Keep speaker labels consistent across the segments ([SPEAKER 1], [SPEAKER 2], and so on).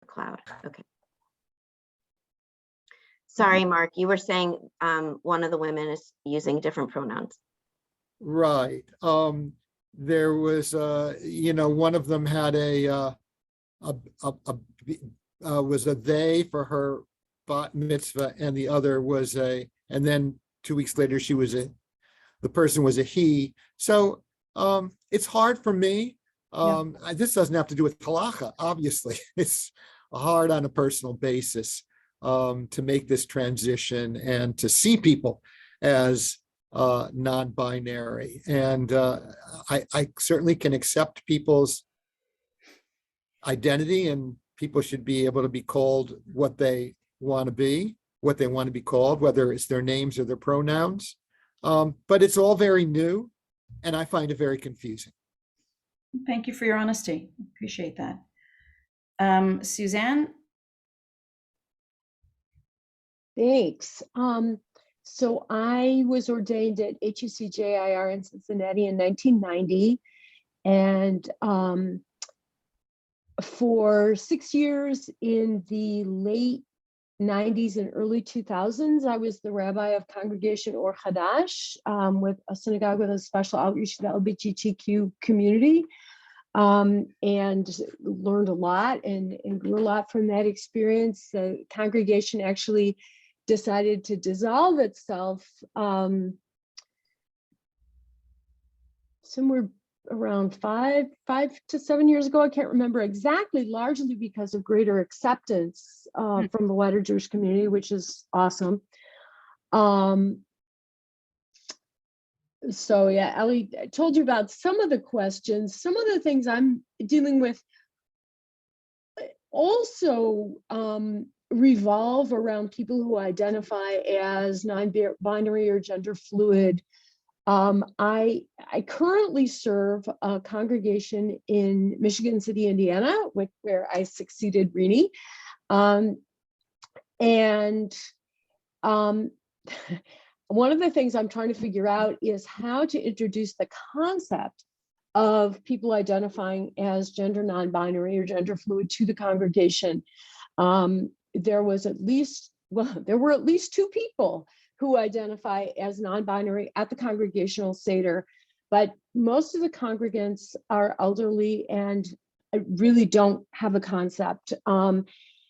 [SPEAKER 1] cloud. Okay. Sorry, Mark, you were saying one of the women is using different pronouns.
[SPEAKER 2] Right. There was, one of them had was a they for her bat mitzvah, and the other was and then 2 weeks later the person was a he. So it's hard for me. This doesn't have to do with halacha, obviously. It's hard on a personal basis to make this transition and to see people as non-binary. And I certainly can accept people's identity, and people should be able to be called what they want to be, called, whether it's their names or their pronouns. But it's all very new, and I find it very confusing.
[SPEAKER 3] Thank you for your honesty. Appreciate that. Suzanne?
[SPEAKER 4] Thanks. So I was ordained at HUCJIR in Cincinnati in 1990. And for 6 years in the late 90s and early 2000s, I was the rabbi of Congregation Or Hadash, with a synagogue with a special outreach to the LGBTQ community, and learned a lot and grew a lot from that experience. The congregation actually decided to dissolve itself somewhere around five to 7 years ago. I can't remember exactly, largely because of greater acceptance from the wider Jewish community, which is awesome. So yeah, Ellie, I told you about some of the questions. Some of the things I'm dealing with also revolve around people who identify as non-binary or gender fluid. I currently serve a congregation in Michigan City, Indiana, where I succeeded Rini. One of the things I'm trying to figure out is how to introduce the concept of people identifying as gender non-binary or gender fluid to the congregation. There were at least 2 people who identify as non-binary at the congregational Seder, but most of the congregants are elderly and really don't have a concept.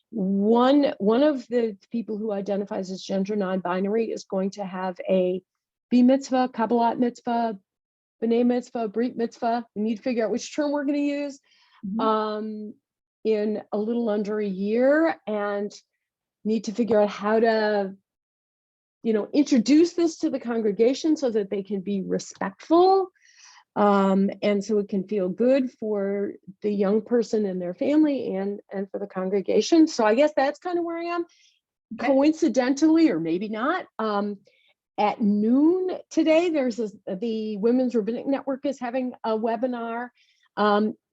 [SPEAKER 4] One of the people who identifies as gender non-binary is going to have a bar mitzvah, kabbalat mitzvah, b'nai mitzvah, brit mitzvah. We need to figure out which term we're going to use in a little under a year, and need to figure out how to introduce this to the congregation so that they can be respectful, and so it can feel good for the young person and their family and for the congregation. So I guess that's kind of where I am. Okay. Coincidentally, or maybe not, at noon today, the Women's Rabbinic Network is having a webinar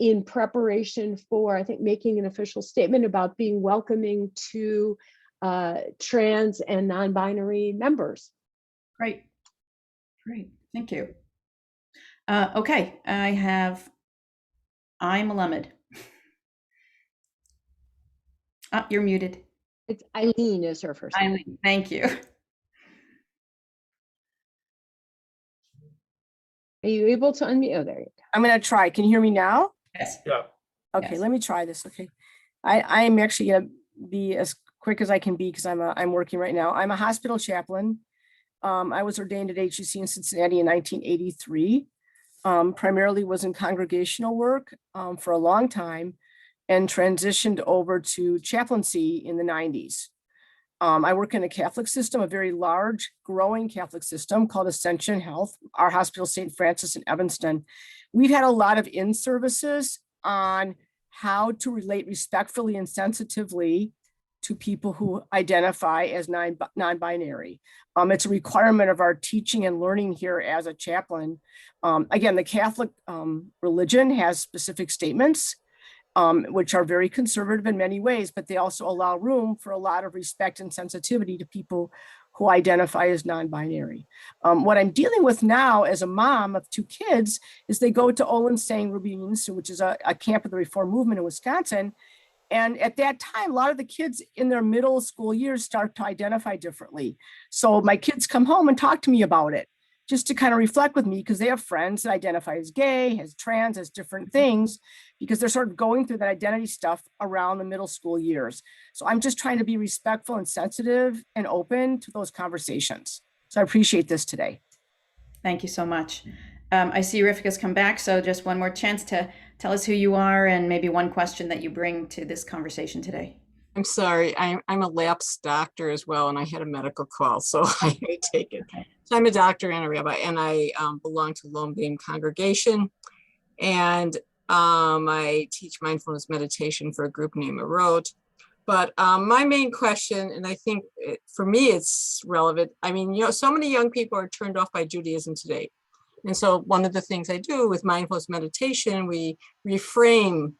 [SPEAKER 4] in preparation for, I think, making an official statement about being welcoming to trans and non-binary members.
[SPEAKER 3] Great. Thank you. Okay, I'm Melamed. You're muted.
[SPEAKER 4] It's Eileen is her first name.
[SPEAKER 3] Eileen, thank you.
[SPEAKER 4] Are you able to unmute? Oh, there you go.
[SPEAKER 5] I'm going to try. Can you hear me now?
[SPEAKER 3] Yes.
[SPEAKER 2] Yeah.
[SPEAKER 5] Okay,
[SPEAKER 3] Yes.
[SPEAKER 5] Let me try this. Okay. I'm actually going to be as quick as I can be because I'm working right now. I'm a hospital chaplain. I was ordained at HUC in Cincinnati in 1983. Primarily was in congregational work for a long time, and transitioned over to chaplaincy in the 90s. I work in a Catholic system, a very large, growing Catholic system called Ascension Health, our hospital, St. Francis in Evanston. We've had a lot of in-services on how to relate respectfully and sensitively to people who identify as non-binary. It's a requirement of our teaching and learning here as a chaplain. Again, the Catholic religion has specific statements, which are very conservative in many ways, but they also allow room for a lot of respect and sensitivity to people who identify as non-binary. What I'm dealing with now as a mom of 2 kids is they go to Olin Sang Rabins, which is a camp of the Reform movement in Wisconsin, And at that time, a lot of the kids in their middle school years start to identify differently. So my kids come home and talk to me about it, just to kind of reflect with me, because they have friends that identify as gay, as trans, as different things, because they're sort of going through that identity stuff around the middle school years. So I'm just trying to be respectful and sensitive and open to those conversations. So I appreciate this today.
[SPEAKER 3] Thank you so much. I see Rivka's come back, so just one more chance to tell us who you are and maybe one question that you bring to this conversation today.
[SPEAKER 6] I'm sorry, I'm a lapsed doctor as well, and I had a medical call, so I may take it. So I'm a doctor and a rabbi, and I belong to Lone Beam congregation, and I teach mindfulness meditation for a group named Erode. But my main question, and I think for me it's relevant, I mean, so many young people are turned off by Judaism today. And so one of the things I do with mindfulness meditation, we reframe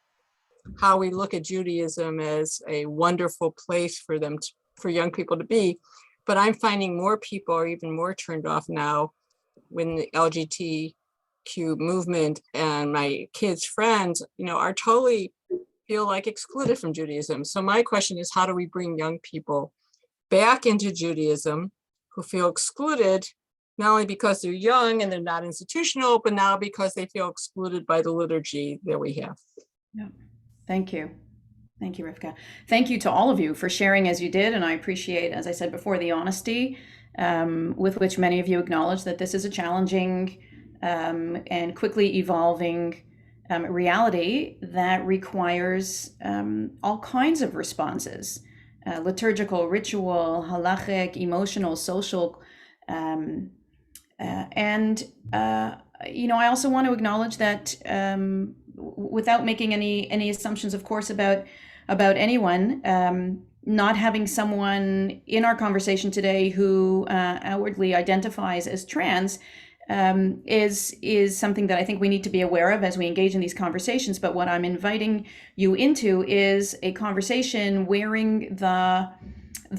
[SPEAKER 6] how we look at Judaism as a wonderful place for them, for young people to be. But I'm finding more people are even more turned off now when the LGBTQ movement and my kids' friends, are totally feel like excluded from Judaism. So my question is, how do we bring young people back into Judaism who feel excluded, not only because they're young and they're not institutional, but now because they feel excluded by the liturgy that we have?
[SPEAKER 3] Yeah. Thank you. Thank you, Rivka. Thank you to all of you for sharing as you did. And I appreciate, as I said before, the honesty with which many of you acknowledge that this is a challenging and quickly evolving reality that requires all kinds of responses, liturgical, ritual, halachic, emotional, social. I also want to acknowledge that without making any assumptions, of course, about anyone, not having someone in our conversation today who outwardly identifies as trans is something that I think we need to be aware of as we engage in these conversations. But what I'm inviting you into is a conversation wearing the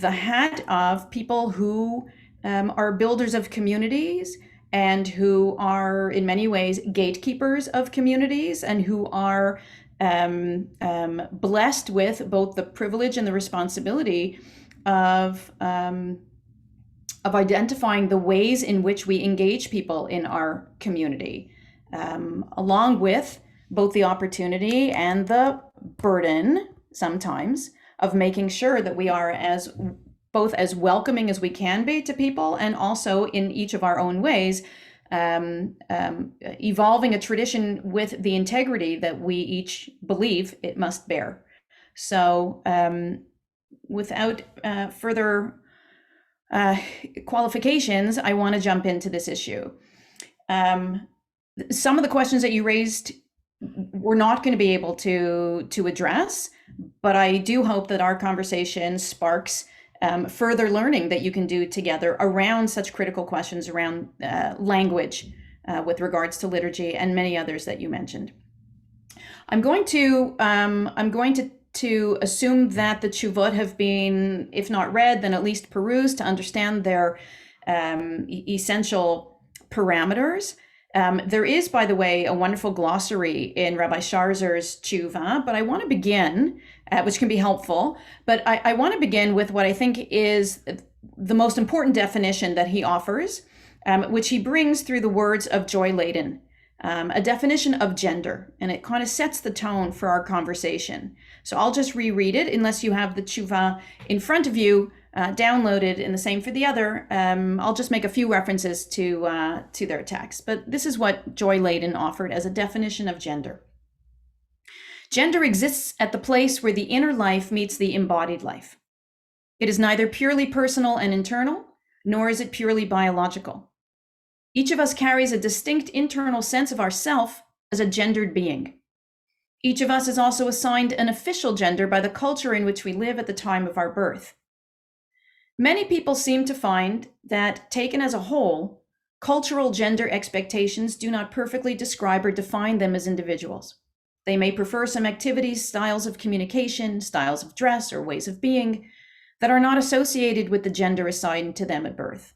[SPEAKER 3] hat of people who are builders of communities and who are in many ways gatekeepers of communities and who are blessed with both the privilege and the responsibility of identifying the ways in which we engage people in our community, along with both the opportunity and the burden sometimes of making sure that we are both as welcoming as we can be to people, and also in each of our own ways, evolving a tradition with the integrity that we each believe it must bear. So without further qualifications, I want to jump into this issue. Some of the questions that you raised we're not going to be able to address, but I do hope that our conversation sparks further learning that you can do together around such critical questions around language with regards to liturgy and many others that you mentioned. I'm going to assume that the tshuvot have been, if not read, then at least perused to understand their essential parameters. There is, by the way, a wonderful glossary in Rabbi Sharzer's tshuva, but I want to begin, which can be helpful, but I want to begin with what I think is the most important definition that he offers, which he brings through the words of Joy Layden, a definition of gender, and it kind of sets the tone for our conversation. So I'll just reread it, unless you have the tshuva in front of you, downloaded, and the same for the other. I'll just make a few references to their text, but this is what Joy Layden offered as a definition of gender. Gender exists at the place where the inner life meets the embodied life. It is neither purely personal and internal, nor is it purely biological. Each of us carries a distinct internal sense of ourself as a gendered being. Each of us is also assigned an official gender by the culture in which we live at the time of our birth. Many people seem to find that, taken as a whole, cultural gender expectations do not perfectly describe or define them as individuals. They may prefer some activities, styles of communication, styles of dress, or ways of being that are not associated with the gender assigned to them at birth.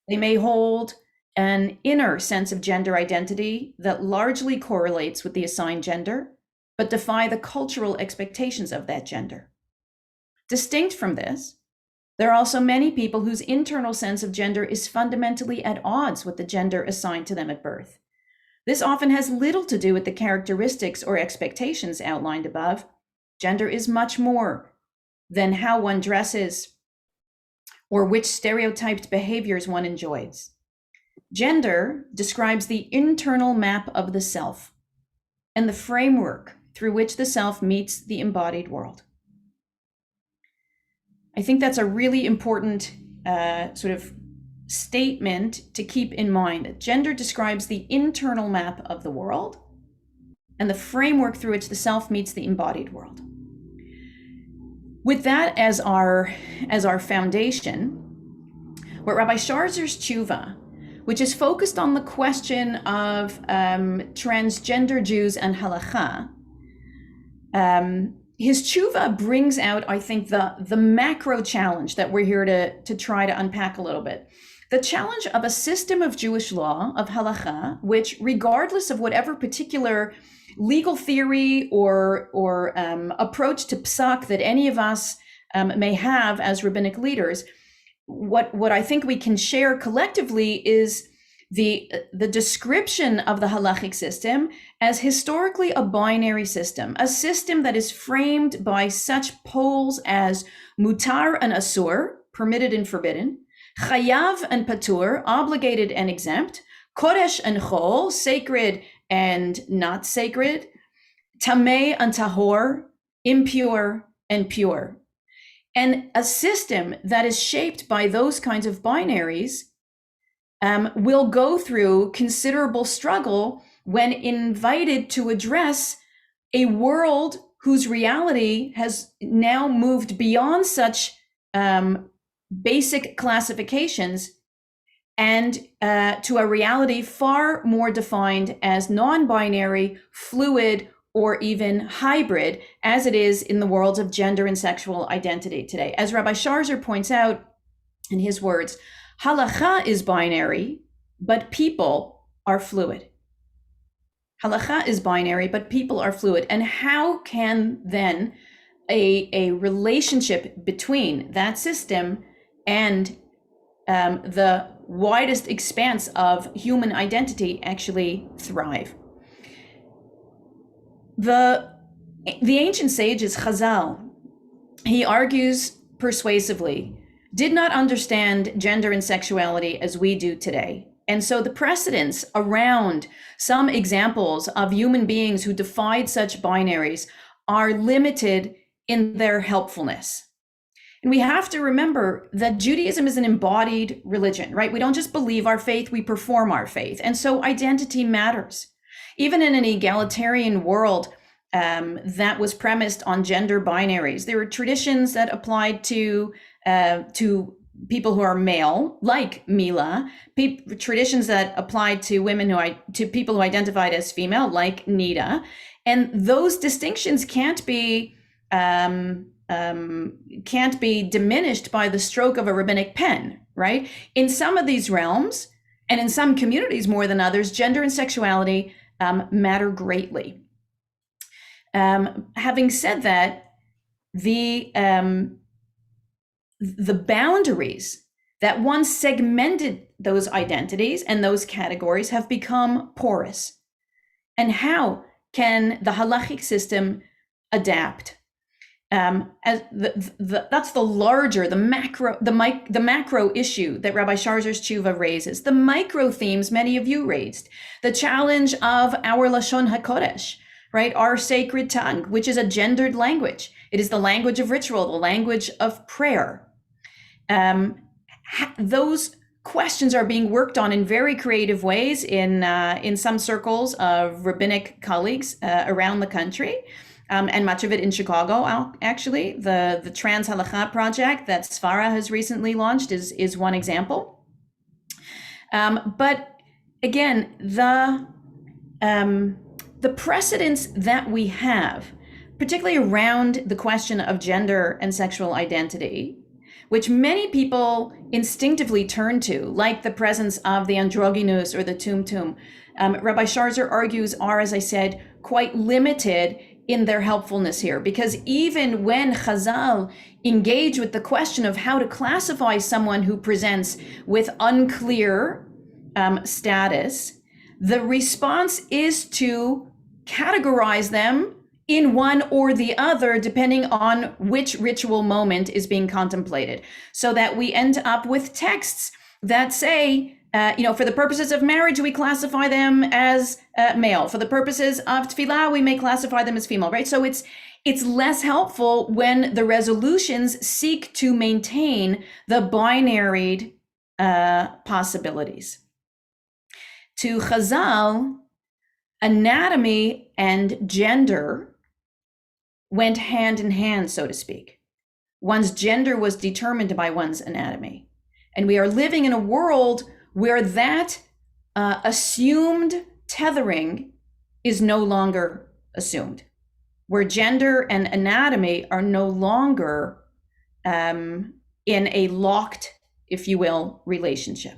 [SPEAKER 3] They may hold an inner sense of gender identity that largely correlates with the assigned gender, but defy the cultural expectations of that gender. Distinct from this, there are also many people whose internal sense of gender is fundamentally at odds with the gender assigned to them at birth. This often has little to do with the characteristics or expectations outlined above. Gender is much more than how one dresses or which stereotyped behaviors one enjoys. Gender describes the internal map of the self and the framework through which the self meets the embodied world. I think that's a really important sort of statement to keep in mind. Gender describes the internal map of the world and the framework through which the self meets the embodied world. With that as our foundation, what Rabbi Sharzer's tshuva, which is focused on the question of transgender Jews and halakha, his tshuva brings out, I think, the macro challenge that we're here to try to unpack a little bit. The challenge of a system of Jewish law, of halakha, which, regardless of whatever particular legal theory or approach to psak that any of us may have as rabbinic leaders, what I think we can share collectively is the description of the halachic system as historically a binary system, a system that is framed by such poles as mutar and asur, permitted and forbidden, chayav and patur, obligated and exempt, kodesh and chol, sacred and not sacred, tameh and tahor, impure and pure. And a system that is shaped by those kinds of binaries will go through considerable struggle when invited to address a world whose reality has now moved beyond such basic classifications and to a reality far more defined as non-binary, fluid, or even hybrid, as it is in the worlds of gender and sexual identity today. As Rabbi Sharzer points out in his words, halakha is binary, but people are fluid. Halakha is binary, but people are fluid. And how can then a relationship between that system and the widest expanse of human identity actually thrive? The ancient sages, Chazal, he argues persuasively, did not understand gender and sexuality as we do today. And so the precedents around some examples of human beings who defied such binaries are limited in their helpfulness. And we have to remember that Judaism is an embodied religion, right? We don't just believe our faith, we perform our faith. And so identity matters. Even in an egalitarian world that was premised on gender binaries, there were traditions that applied to people who are male, like Mila, traditions that applied to women to people who identified as female, like Nida, and those distinctions can't be diminished by the stroke of a rabbinic pen, right? In some of these realms, and in some communities more than others, gender and sexuality matter greatly. Having said that, the boundaries that once segmented those identities and those categories have become porous. And how can the halachic system adapt? As that's the larger, the macro issue that Rabbi Sharzer's tshuva raises. The micro themes many of you raised. The challenge of our Lashon HaKodesh, right? Our sacred tongue, which is a gendered language. It is the language of ritual, the language of prayer. Those questions are being worked on in very creative ways in some circles of rabbinic colleagues around the country, and much of it in Chicago. Actually, the Trans Halakha project that Sfara has recently launched is one example. But again, the precedents that we have, particularly around the question of gender and sexual identity, which many people instinctively turn to, like the presence of the androgynous or the tumtum, Rabbi Sharzer argues are, as I said, quite limited in their helpfulness here, because even when Chazal engage with the question of how to classify someone who presents with unclear status, the response is to categorize them in one or the other, depending on which ritual moment is being contemplated, so that we end up with texts that say, for the purposes of marriage, we classify them as male. For the purposes of tefillah, we may classify them as female, right? So it's less helpful when the resolutions seek to maintain the binaried possibilities. To Chazal, anatomy and gender went hand in hand, so to speak. One's gender was determined by one's anatomy. And we are living in a world where that assumed tethering is no longer assumed, where gender and anatomy are no longer in a locked, if you will, relationship.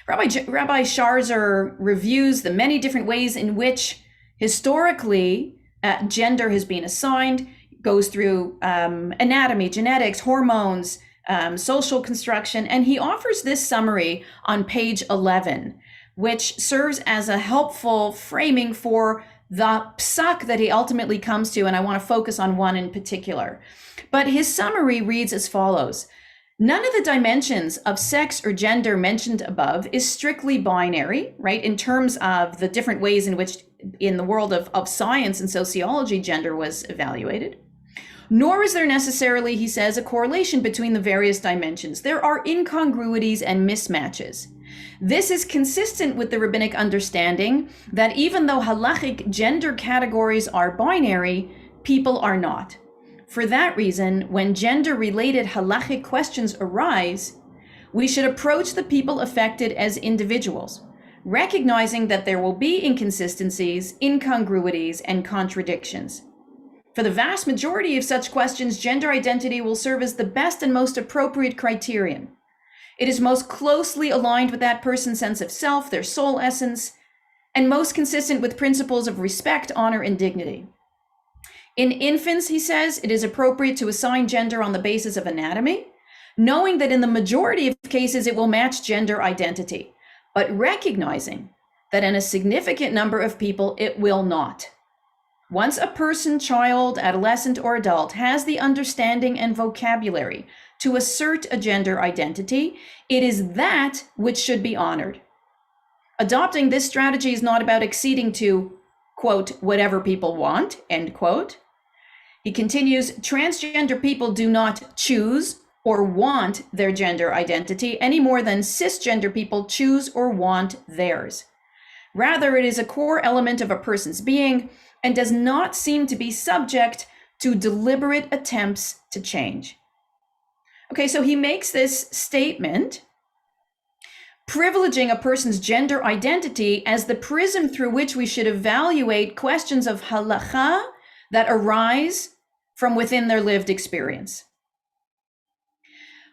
[SPEAKER 3] Rabbi Sharzer reviews the many different ways in which historically gender has been assigned, goes through anatomy, genetics, hormones, social construction, and he offers this summary on page 11, which serves as a helpful framing for the psak that he ultimately comes to, and I want to focus on one in particular. But his summary reads as follows. None of the dimensions of sex or gender mentioned above is strictly binary, right? In terms of the different ways in which in the world of science and sociology, gender was evaluated. Nor is there necessarily, he says, a correlation between the various dimensions. There are incongruities and mismatches. This is consistent with the rabbinic understanding that even though halachic gender categories are binary, people are not. For that reason, when gender-related halachic questions arise, we should approach the people affected as individuals, recognizing that there will be inconsistencies, incongruities, and contradictions. For the vast majority of such questions, gender identity will serve as the best and most appropriate criterion. It is most closely aligned with that person's sense of self, their soul essence, and most consistent with principles of respect, honor, and dignity. In infants, he says, it is appropriate to assign gender on the basis of anatomy, knowing that in the majority of cases it will match gender identity, but recognizing that in a significant number of people it will not. Once a person, child, adolescent, or adult has the understanding and vocabulary to assert a gender identity, it is that which should be honored. Adopting this strategy is not about acceding to, quote, whatever people want, end quote. He continues, transgender people do not choose or want their gender identity any more than cisgender people choose or want theirs. Rather, it is a core element of a person's being and does not seem to be subject to deliberate attempts to change. Okay, so he makes this statement, privileging a person's gender identity as the prism through which we should evaluate questions of halakha that arise from within their lived experience.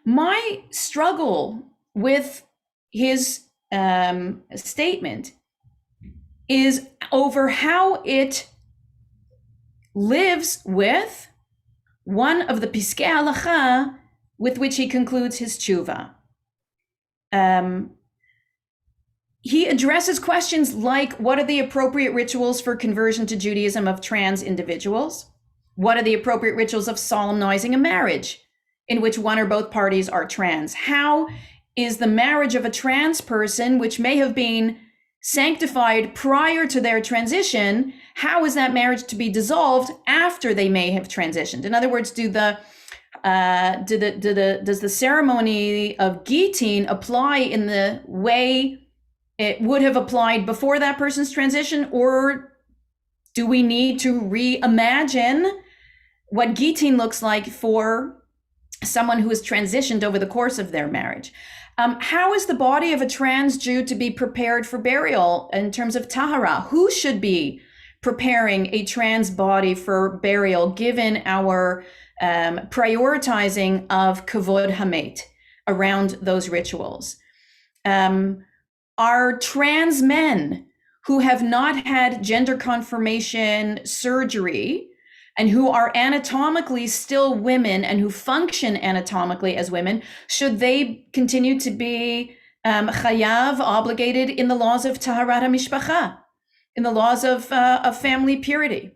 [SPEAKER 3] My struggle with his statement is over how it lives with one of the piskei halakha with which he concludes his tshuva. He addresses questions like, what are the appropriate rituals for conversion to Judaism of trans individuals? What are the appropriate rituals of solemnizing a marriage in which one or both parties are trans? How is the marriage of a trans person, which may have been sanctified prior to their transition, how is that marriage to be dissolved after they may have transitioned? In other words, does the ceremony of Gittin apply in the way it would have applied before that person's transition, or do we need to reimagine what Gittin looks like for someone who has transitioned over the course of their marriage? How is the body of a trans Jew to be prepared for burial in terms of tahara? Who should be preparing a trans body for burial given our prioritizing of kavod hamet around those rituals? Are trans men who have not had gender confirmation surgery and who are anatomically still women and who function anatomically as women, should they continue to be chayav, obligated in the laws of taharat hamishpacha, in the laws of family purity?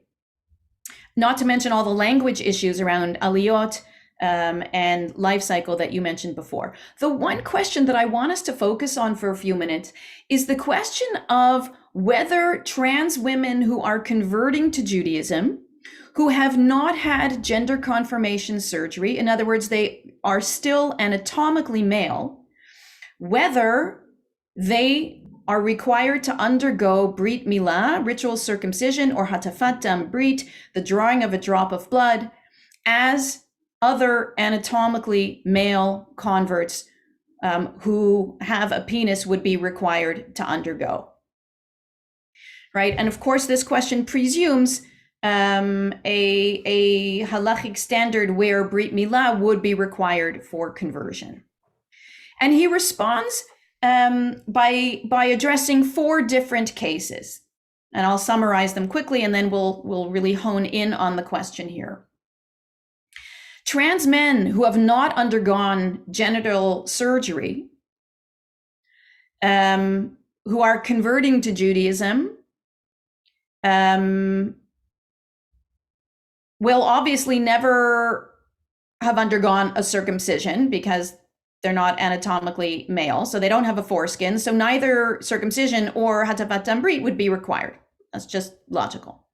[SPEAKER 3] Not to mention all the language issues around aliyot and life cycle that you mentioned before. The one question that I want us to focus on for a few minutes is the question of whether trans women who are converting to Judaism, who have not had gender confirmation surgery, in other words, they are still anatomically male, whether they are required to undergo brit milah, ritual circumcision, or hatafat dam brit, the drawing of a drop of blood, as other anatomically male converts who have a penis would be required to undergo. Right, and of course, this question presumes a halachic standard where brit milah would be required for conversion. And he responds by addressing 4 different cases. And I'll summarize them quickly, and then we'll really hone in on the question here. Trans men who have not undergone genital surgery, who are converting to Judaism, will obviously never have undergone a circumcision because they're not anatomically male, so they don't have a foreskin. So neither circumcision or hatafat dam brit would be required. That's just logical.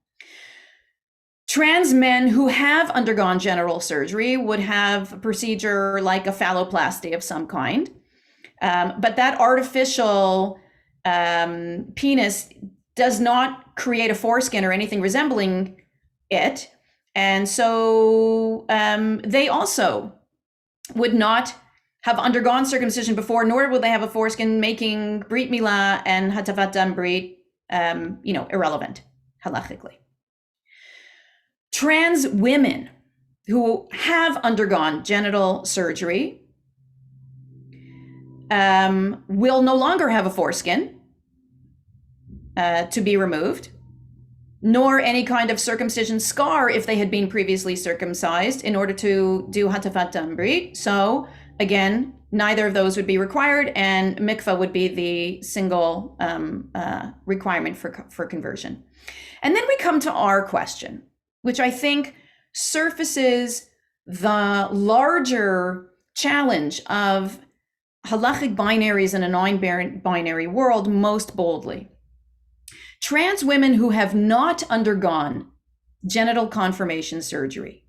[SPEAKER 3] Trans men who have undergone genital surgery would have a procedure like a phalloplasty of some kind, but that artificial penis does not create a foreskin or anything resembling it. And so they also would not have undergone circumcision before, nor will they have a foreskin, making brit milah and hatafat dam brit, irrelevant halachically. Trans women who have undergone genital surgery will no longer have a foreskin to be removed, nor any kind of circumcision scar if they had been previously circumcised in order to do hatafat dam brit. So again, neither of those would be required, and mikvah would be the single requirement for conversion. And then we come to our question, which I think surfaces the larger challenge of halachic binaries in a non-binary world most boldly. Trans women who have not undergone genital confirmation surgery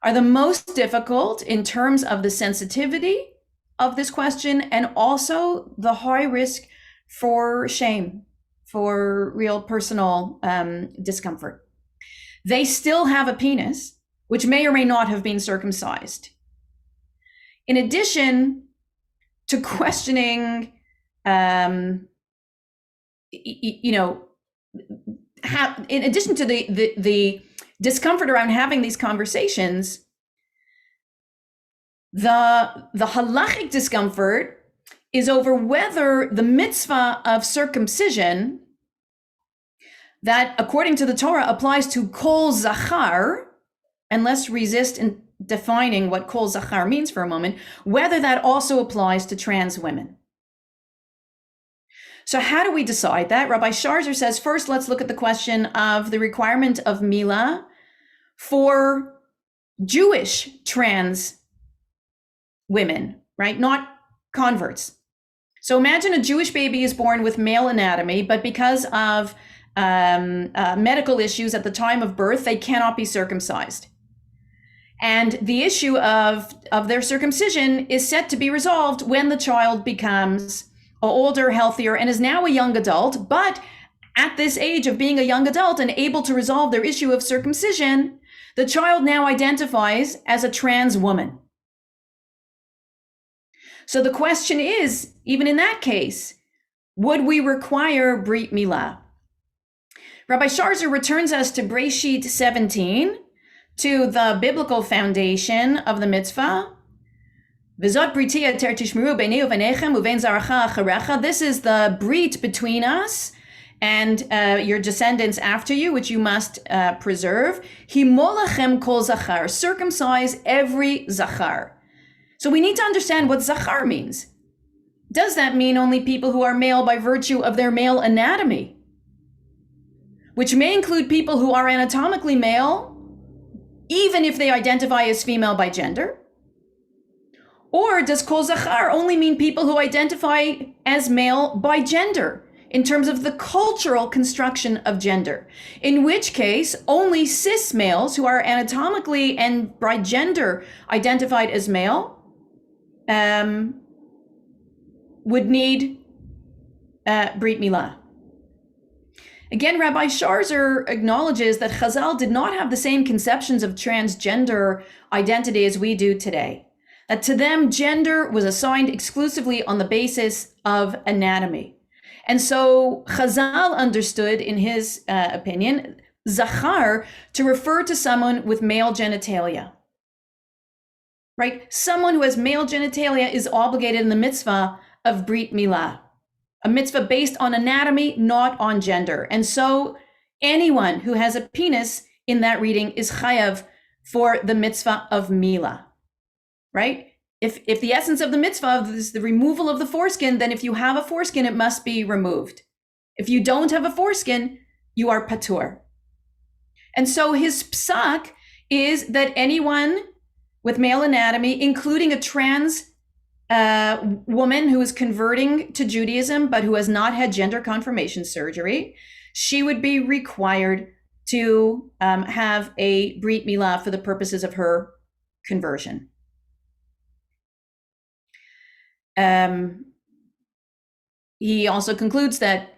[SPEAKER 3] are the most difficult in terms of the sensitivity of this question and also the high risk for shame, for real personal discomfort. They still have a penis, which may or may not have been circumcised. In addition to questioning, in addition to the discomfort around having these conversations, the halachic discomfort is over whether the mitzvah of circumcision that, according to the Torah, applies to kol zachar, and let's resist in defining what kol zachar means for a moment, whether that also applies to trans women. So how do we decide that? Rabbi Sharzer says, first, let's look at the question of the requirement of milah for Jewish trans women, right? Not converts. So imagine a Jewish baby is born with male anatomy, but because of medical issues at the time of birth, they cannot be circumcised. And the issue of their circumcision is set to be resolved when the child becomes older, healthier, and is now a young adult. But at this age of being a young adult and able to resolve their issue of circumcision, the child now identifies as a trans woman. So the question is, even in that case, would we require brit milah? Rabbi Sharzer returns us to Breshit 17, to the biblical foundation of the mitzvah. This is the brit between us and your descendants after you, which you must preserve. Himolachem kol zachar, circumcise every zachar. So we need to understand what zachar means. Does that mean only people who are male by virtue of their male anatomy, which may include people who are anatomically male, even if they identify as female by gender? Or does kol zachar only mean people who identify as male by gender, in terms of the cultural construction of gender? In which case, only cis males who are anatomically and by gender identified as male would need Brit Milah. Again, Rabbi Sharzer acknowledges that Chazal did not have the same conceptions of transgender identity as we do today. That to them, gender was assigned exclusively on the basis of anatomy. And so Chazal understood, in his opinion, Zachar to refer to someone with male genitalia. Right? Someone who has male genitalia is obligated in the mitzvah of Brit Milah, a mitzvah based on anatomy, not on gender. And so anyone who has a penis in that reading is chayav for the mitzvah of Milah, right? If the essence of the mitzvah is the removal of the foreskin, then if you have a foreskin, it must be removed. If you don't have a foreskin, you are patur. And so his psak is that anyone with male anatomy, including a trans woman who is converting to Judaism, but who has not had gender confirmation surgery, she would be required to have a Brit Milah for the purposes of her conversion. He also concludes that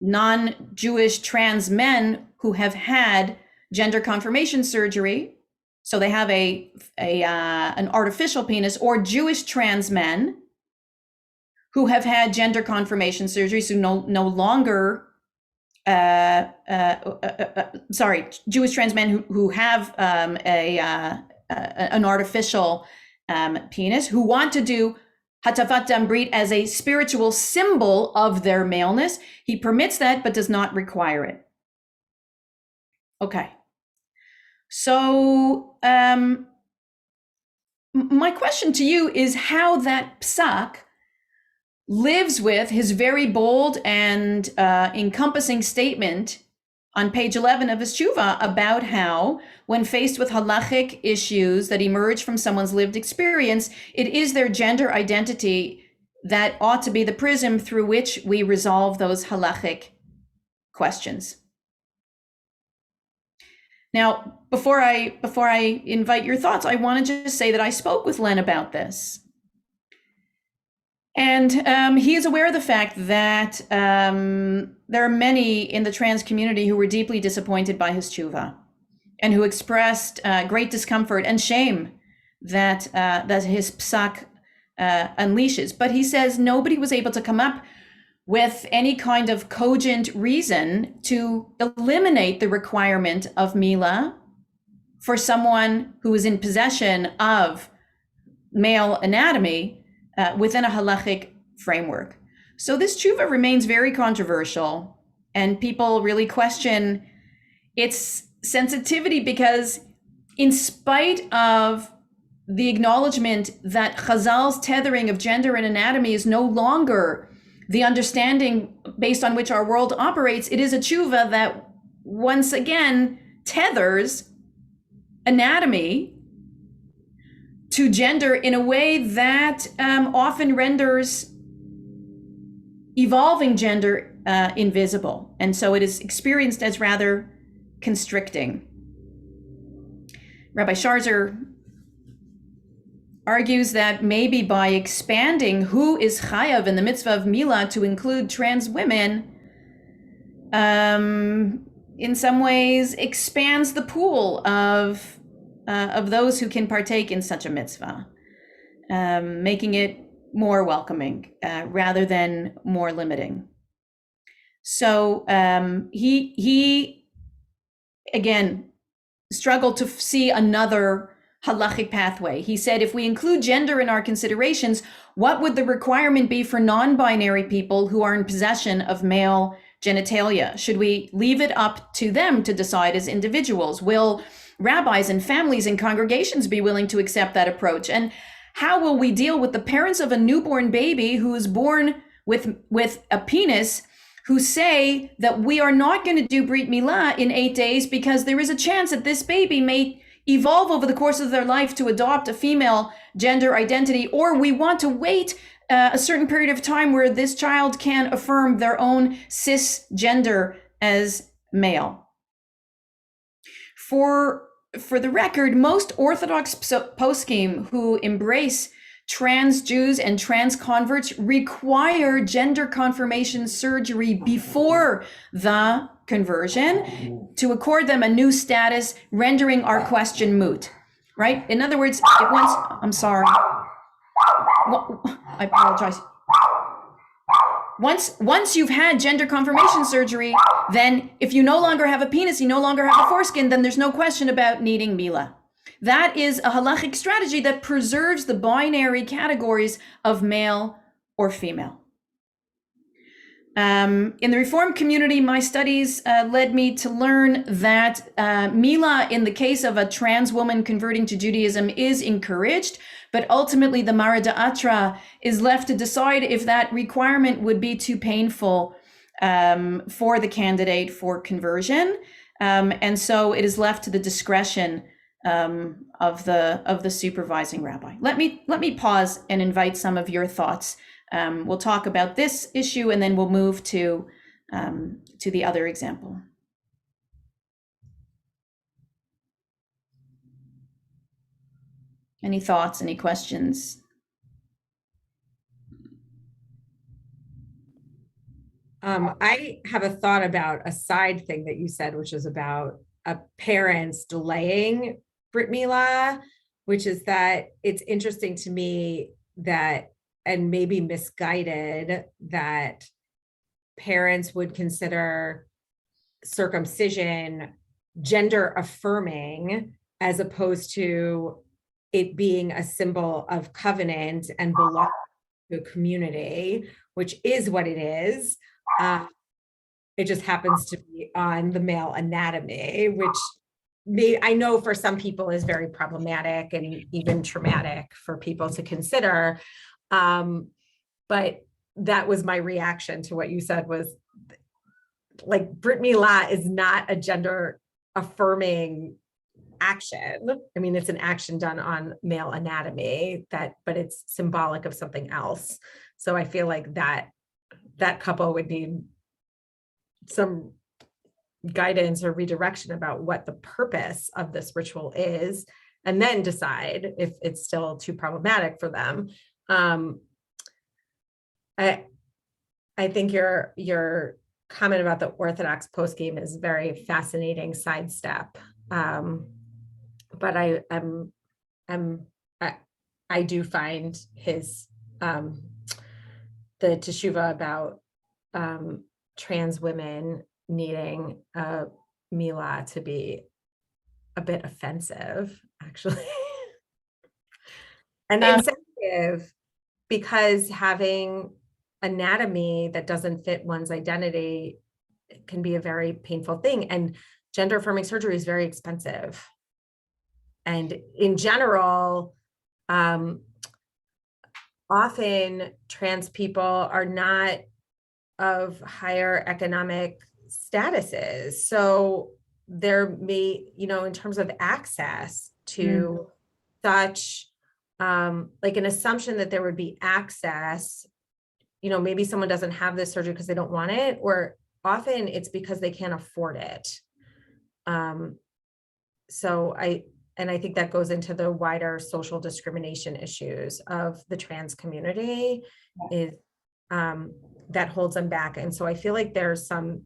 [SPEAKER 3] non-Jewish trans men who have had gender confirmation surgery, so they have an artificial penis, or Jewish trans men who have had gender confirmation surgery, so no longer, Jewish trans men who have an artificial penis, who want to do Hatafat Dam Brit as a spiritual symbol of their maleness. He permits that, but does not require it. Okay. So my question to you is how that psak lives with his very bold and encompassing statement on page 11 of his tshuva about how, when faced with halachic issues that emerge from someone's lived experience, it is their gender identity that ought to be the prism through which we resolve those halachic questions. Now, before I invite your thoughts, I want to just say that I spoke with Len about this. And he is aware of the fact that there are many in the trans community who were deeply disappointed by his tshuva and who expressed great discomfort and shame that his psak unleashes. But he says nobody was able to come up with any kind of cogent reason to eliminate the requirement of Milah for someone who is in possession of male anatomy within a halachic framework. So this tshuva remains very controversial, and people really question its sensitivity, because in spite of the acknowledgement that Chazal's tethering of gender and anatomy is no longer the understanding based on which our world operates, it is a tshuva that once again tethers anatomy to gender in a way that often renders evolving gender invisible. And so it is experienced as rather constricting. Rabbi Sharzer argues that maybe by expanding who is chayav in the mitzvah of Milah to include trans women, in some ways expands the pool of those who can partake in such a mitzvah, making it more welcoming rather than more limiting. So he again struggled to see another halachic pathway. He said, if we include gender in our considerations, what would the requirement be for non-binary people who are in possession of male genitalia? Should we leave it up to them to decide as individuals? Will rabbis and families and congregations be willing to accept that approach? And how will we deal with the parents of a newborn baby who is born with a penis, who say that we are not going to do Brit Milah in 8 days because there is a chance that this baby may evolve over the course of their life to adopt a female gender identity, or we want to wait a certain period of time where this child can affirm their own cisgender as male. For the record, most Orthodox poskim who embrace trans Jews and trans converts require gender confirmation surgery before the conversion to accord them a new status, rendering our question moot, right? In other words, I'm sorry. I apologize. Once you've had gender confirmation surgery, then if you no longer have a penis, you no longer have a foreskin, then there's no question about needing Milah. That is a halachic strategy that preserves the binary categories of male or female. In the Reform community, my studies led me to learn that Milah, in the case of a trans woman converting to Judaism, is encouraged, but ultimately the Mara Da'atra is left to decide if that requirement would be too painful for the candidate for conversion. And so it is left to the discretion of the supervising rabbi. Let me pause and invite some of your thoughts. We'll talk about this issue and then we'll move to the other example. Any thoughts, any questions?
[SPEAKER 7] I have a thought about a side thing that you said, which is about parents delaying Brit Milah, which is that it's interesting to me that, and maybe misguided, that parents would consider circumcision gender affirming as opposed to it being a symbol of covenant and belonging to a community, which is what it is. It just happens to be on the male anatomy, which I know for some people is very problematic and even traumatic for people to consider. But that was my reaction to what you said, was like Brit Milah is not a gender affirming action. I mean, it's an action done on male anatomy, but it's symbolic of something else. So I feel like that couple would need some guidance or redirection about what the purpose of this ritual is, and then decide if it's still too problematic for them. I think your comment about the Orthodox postgame is very fascinating sidestep. But I do find his the teshuva about trans women needing Milah to be a bit offensive, actually, and insensitive, because having anatomy that doesn't fit one's identity can be a very painful thing, and gender affirming surgery is very expensive. And in general, often trans people are not of higher economic statuses. So there may, in terms of access to such, like an assumption that there would be access, maybe someone doesn't have this surgery because they don't want it, or often it's because they can't afford it. I think that goes into the wider social discrimination issues of the trans community, is that holds them back. And so I feel like there's some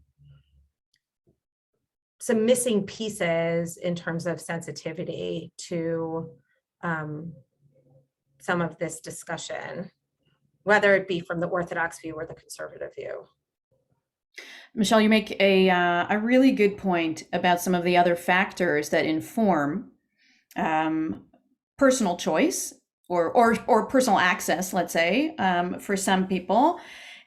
[SPEAKER 7] missing pieces in terms of sensitivity to some of this discussion, whether it be from the Orthodox view or the conservative view.
[SPEAKER 3] Michelle, you make a really good point about some of the other factors that inform personal choice or personal access, let's say, for some people.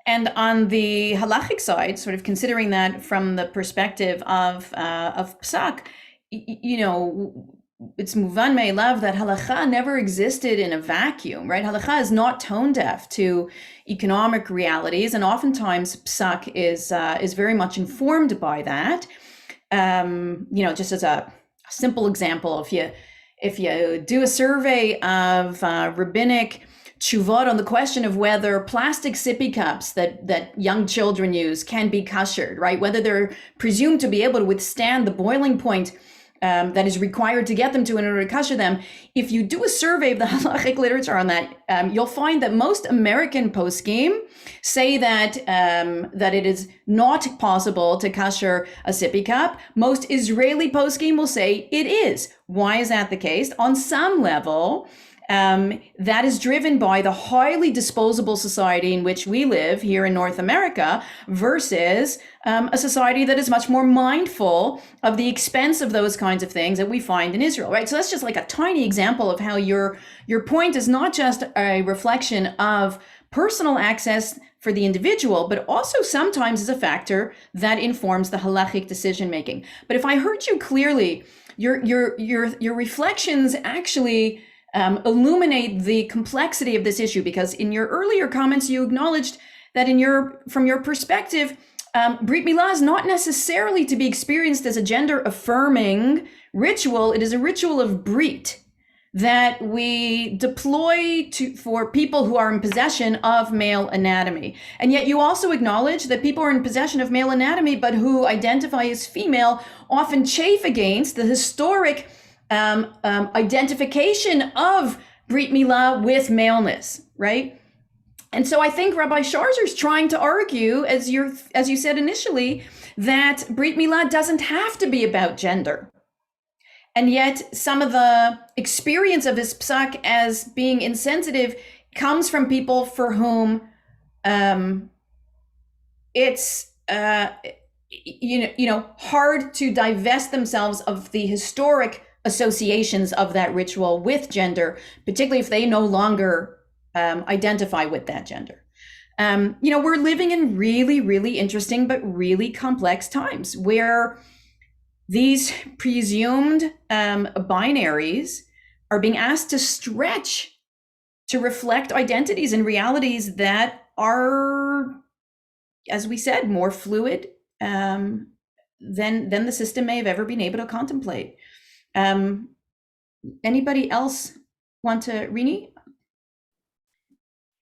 [SPEAKER 3] And on the halachic side, sort of considering that from the perspective of psak, you know, it's muvan me'elav that halacha never existed in a vacuum, right? Halacha is not tone deaf to economic realities, and oftentimes psak is very much informed by that. You know, just as a simple example, if you do a survey of rabbinic tshuvot on the question of whether plastic sippy cups that young children use can be kashered, right? Whether they're presumed to be able to withstand the boiling point that is required to get them to in order to kasher them. If you do a survey of the halachic literature on that, you'll find that most American poskim say that that it is not possible to kasher a sippy cup. Most Israeli poskim will say it is. Why is that the case? On some level, that is driven by the highly disposable society in which we live here in North America versus a society that is much more mindful of the expense of those kinds of things that we find in Israel, right? So that's just like a tiny example of how your point is not just a reflection of personal access for the individual, but also sometimes is a factor that informs the halachic decision making. But if I heard you clearly, your reflections actually illuminate the complexity of this issue, because in your earlier comments you acknowledged that from your perspective, Brit Milah is not necessarily to be experienced as a gender affirming ritual. It is a ritual of Brit that we deploy for people who are in possession of male anatomy. And yet you also acknowledge that people who are in possession of male anatomy but who identify as female often chafe against the historic identification of Brit Milah with maleness, right? And so I think Rabbi Sharzer is trying to argue, as you said initially, that Brit Milah doesn't have to be about gender. And yet some of the experience of his psak as being insensitive comes from people for whom it's hard to divest themselves of the historic associations of that ritual with gender, particularly if they no longer identify with that gender. We're living in really, really interesting but really complex times where these presumed binaries are being asked to stretch to reflect identities and realities that are, as we said, more fluid than the system may have ever been able to contemplate. Anybody else want to, Rini?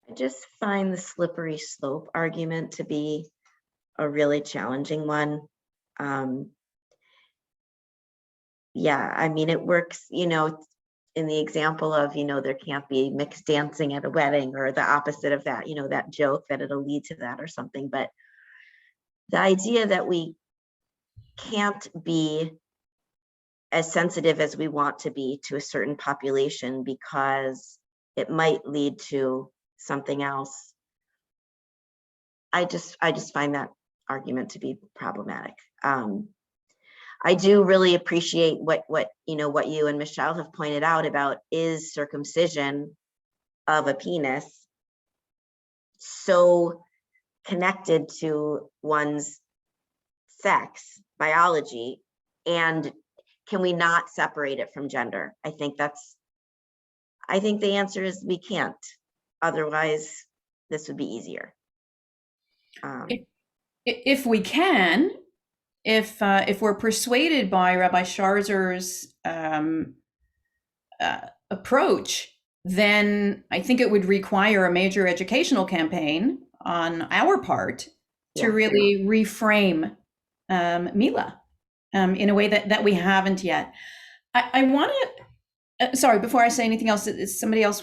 [SPEAKER 1] I just find the slippery slope argument to be a really challenging one. Yeah, I mean, it works, in the example of, there can't be mixed dancing at a wedding, or the opposite of that, that joke that it'll lead to that or something. But the idea that we can't be as sensitive as we want to be to a certain population because it might lead to something else, I just find that argument to be problematic. I do really appreciate what you and Michelle have pointed out about, is circumcision of a penis so connected to one's sex biology, and can we not separate it from gender? I think the answer is we can't. Otherwise, this would be easier.
[SPEAKER 3] If we can, if we're persuaded by Rabbi Sharzer's approach, then I think it would require a major educational campaign on our part to really reframe Milah in a way that we haven't yet. I want to, sorry, before I say anything else, does somebody else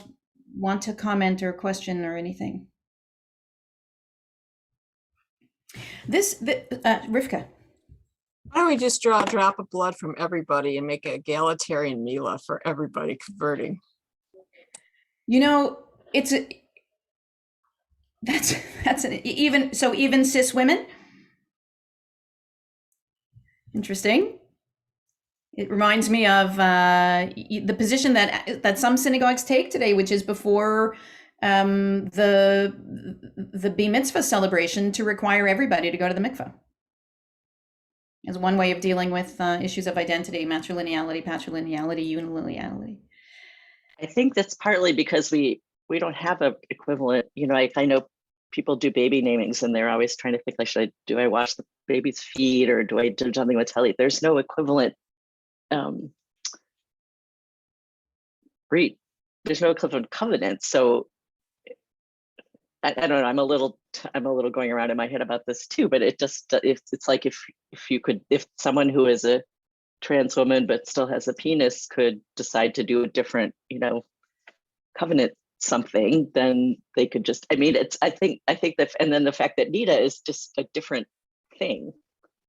[SPEAKER 3] want to comment or question or anything? Rivka.
[SPEAKER 6] Why don't we just draw a drop of blood from everybody and make an egalitarian Milah for everybody converting?
[SPEAKER 3] Even cis women. Interesting. It reminds me of the position that some synagogues take today, which is before the bar mitzvah celebration to require everybody to go to the mikveh. As one way of dealing with issues of identity, matrilineality, patrilineality, unilineality.
[SPEAKER 8] I think that's partly because we don't have a equivalent. You know, I know people do baby namings and they're always trying to think like, do I wash the baby's feet or do I do something with Telly? There's no equivalent there's no equivalent covenant. So I don't know, I'm a little going around in my head about this too, but it's like if someone who is a trans woman but still has a penis could decide to do a different, covenant something, then they could just, I think that, and then the fact that Nita is just a different thing,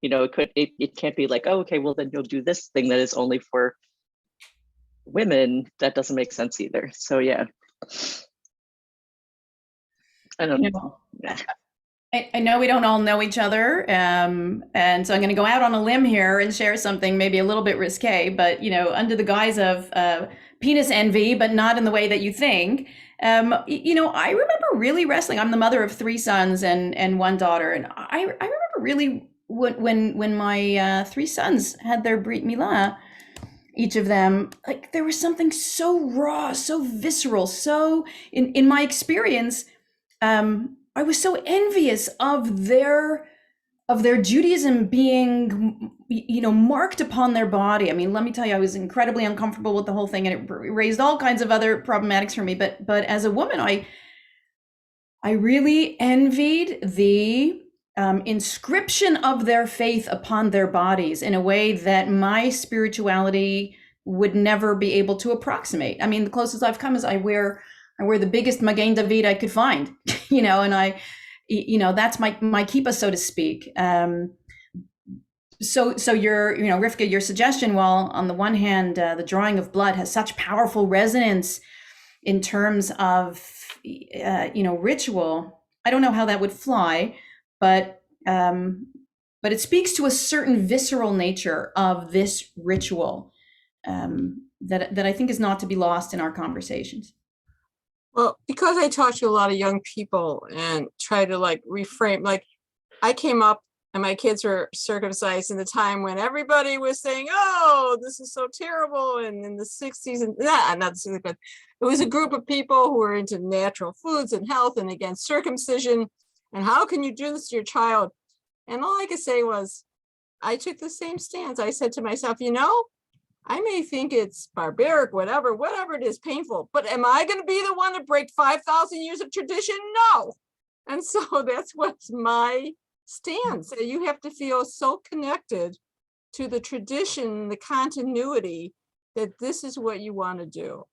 [SPEAKER 8] it can't be like, oh, okay, well then you'll do this thing that is only for women. That doesn't make sense either. So yeah. I don't know.
[SPEAKER 3] I know we don't all know each other, and so I'm going to go out on a limb here and share something maybe a little bit risque, but under the guise of penis envy, but not in the way that you think. I remember really wrestling. I'm the mother of 3 sons and 1 daughter, and I remember really when my 3 sons had their brit milah, each of them, like there was something so raw, so visceral, so in my experience. I was so envious of their Judaism being, marked upon their body. I mean, let me tell you, I was incredibly uncomfortable with the whole thing, and it raised all kinds of other problematics for me. But as a woman, I really envied the inscription of their faith upon their bodies in a way that my spirituality would never be able to approximate. I mean, the closest I've come is I wear the biggest Magen David I could find, and that's my kippah, so to speak. So your, Rivka, your suggestion, while on the one hand, the drawing of blood has such powerful resonance in terms of, ritual, I don't know how that would fly, but it speaks to a certain visceral nature of this ritual that I think is not to be lost in our conversations.
[SPEAKER 6] Well, because I talk to a lot of young people and try to reframe, I came up and my kids were circumcised in the time when everybody was saying, oh, this is so terrible. And in the 60s and not the 60s, but it was a group of people who were into natural foods and health and against circumcision. And how can you do this to your child? And all I could say was, I took the same stance. I said to myself, I may think it's barbaric, whatever it is, painful, but am I going to be the one to break 5,000 years of tradition? No. And so that's what's my stance. You have to feel so connected to the tradition, the continuity, that this is what you want to do.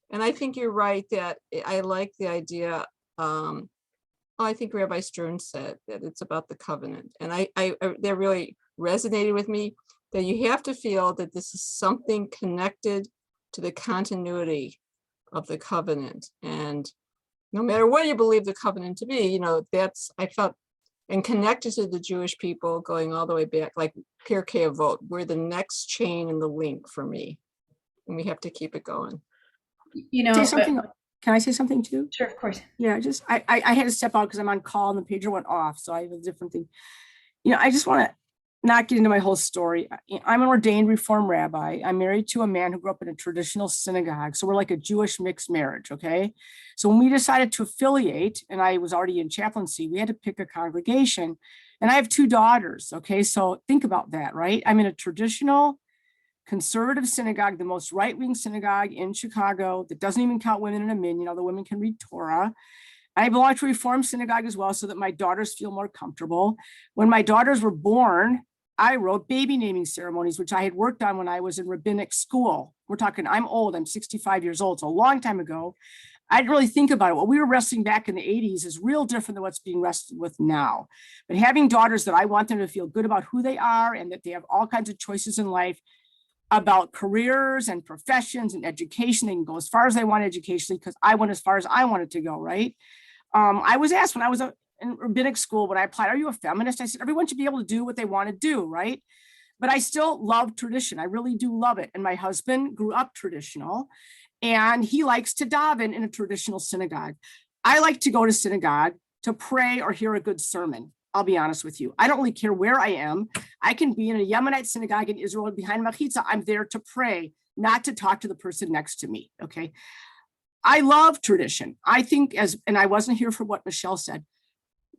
[SPEAKER 6] And I think you're right that I like the idea. I think Rabbi Stern said that it's about the covenant. And I that really resonated with me, that you have to feel that this is something connected to the continuity of the covenant. And no matter what you believe the covenant to be, I felt, and connected to the Jewish people going all the way back, like Pirkei Avot, we're the next chain in the link for me. And we have to keep it going.
[SPEAKER 5] Say something. Can I say something too?
[SPEAKER 3] Sure, of course.
[SPEAKER 5] Yeah, just I had to step out because I'm on call and the pager went off. So I have a different thing. I just want to not get into my whole story. I'm an ordained Reform rabbi. I'm married to a man who grew up in a traditional synagogue. So we're like a Jewish mixed marriage, okay? So when we decided to affiliate, and I was already in chaplaincy, we had to pick a congregation. And I have 2 daughters, okay? So think about that, right? I'm in a traditional conservative synagogue, the most right-wing synagogue in Chicago that doesn't even count women in a minyan, the women can read Torah. I belong to a Reform synagogue as well, so that my daughters feel more comfortable. When my daughters were born, I wrote baby naming ceremonies, which I had worked on when I was in rabbinic school. We're talking, I'm old, I'm 65 years old, so a long time ago. I didn't really think about it. What we were wrestling back in the 80s is real different than what's being wrestled with now. But having daughters that I want them to feel good about who they are and that they have all kinds of choices in life about careers and professions and education. They can go as far as they want educationally because I went as far as I wanted to go, right? I was asked when I was in rabbinic school, when I applied, are you a feminist? I said, everyone should be able to do what they want to do, right? But I still love tradition. I really do love it. And my husband grew up traditional and he likes to daven in a traditional synagogue. I like to go to synagogue to pray or hear a good sermon. I'll be honest with you. I don't really care where I am. I can be in a Yemenite synagogue in Israel behind Machitza. I'm there to pray, not to talk to the person next to me. Okay. I love tradition. I think and I wasn't here for what Michelle said,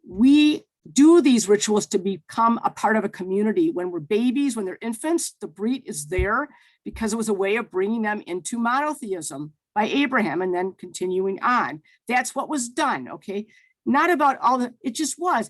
[SPEAKER 5] we do these rituals to become a part of a community. When we're babies, when they're infants, the Brit is there because it was a way of bringing them into monotheism by Abraham and then continuing on. That's what was done, okay? Not about it just was.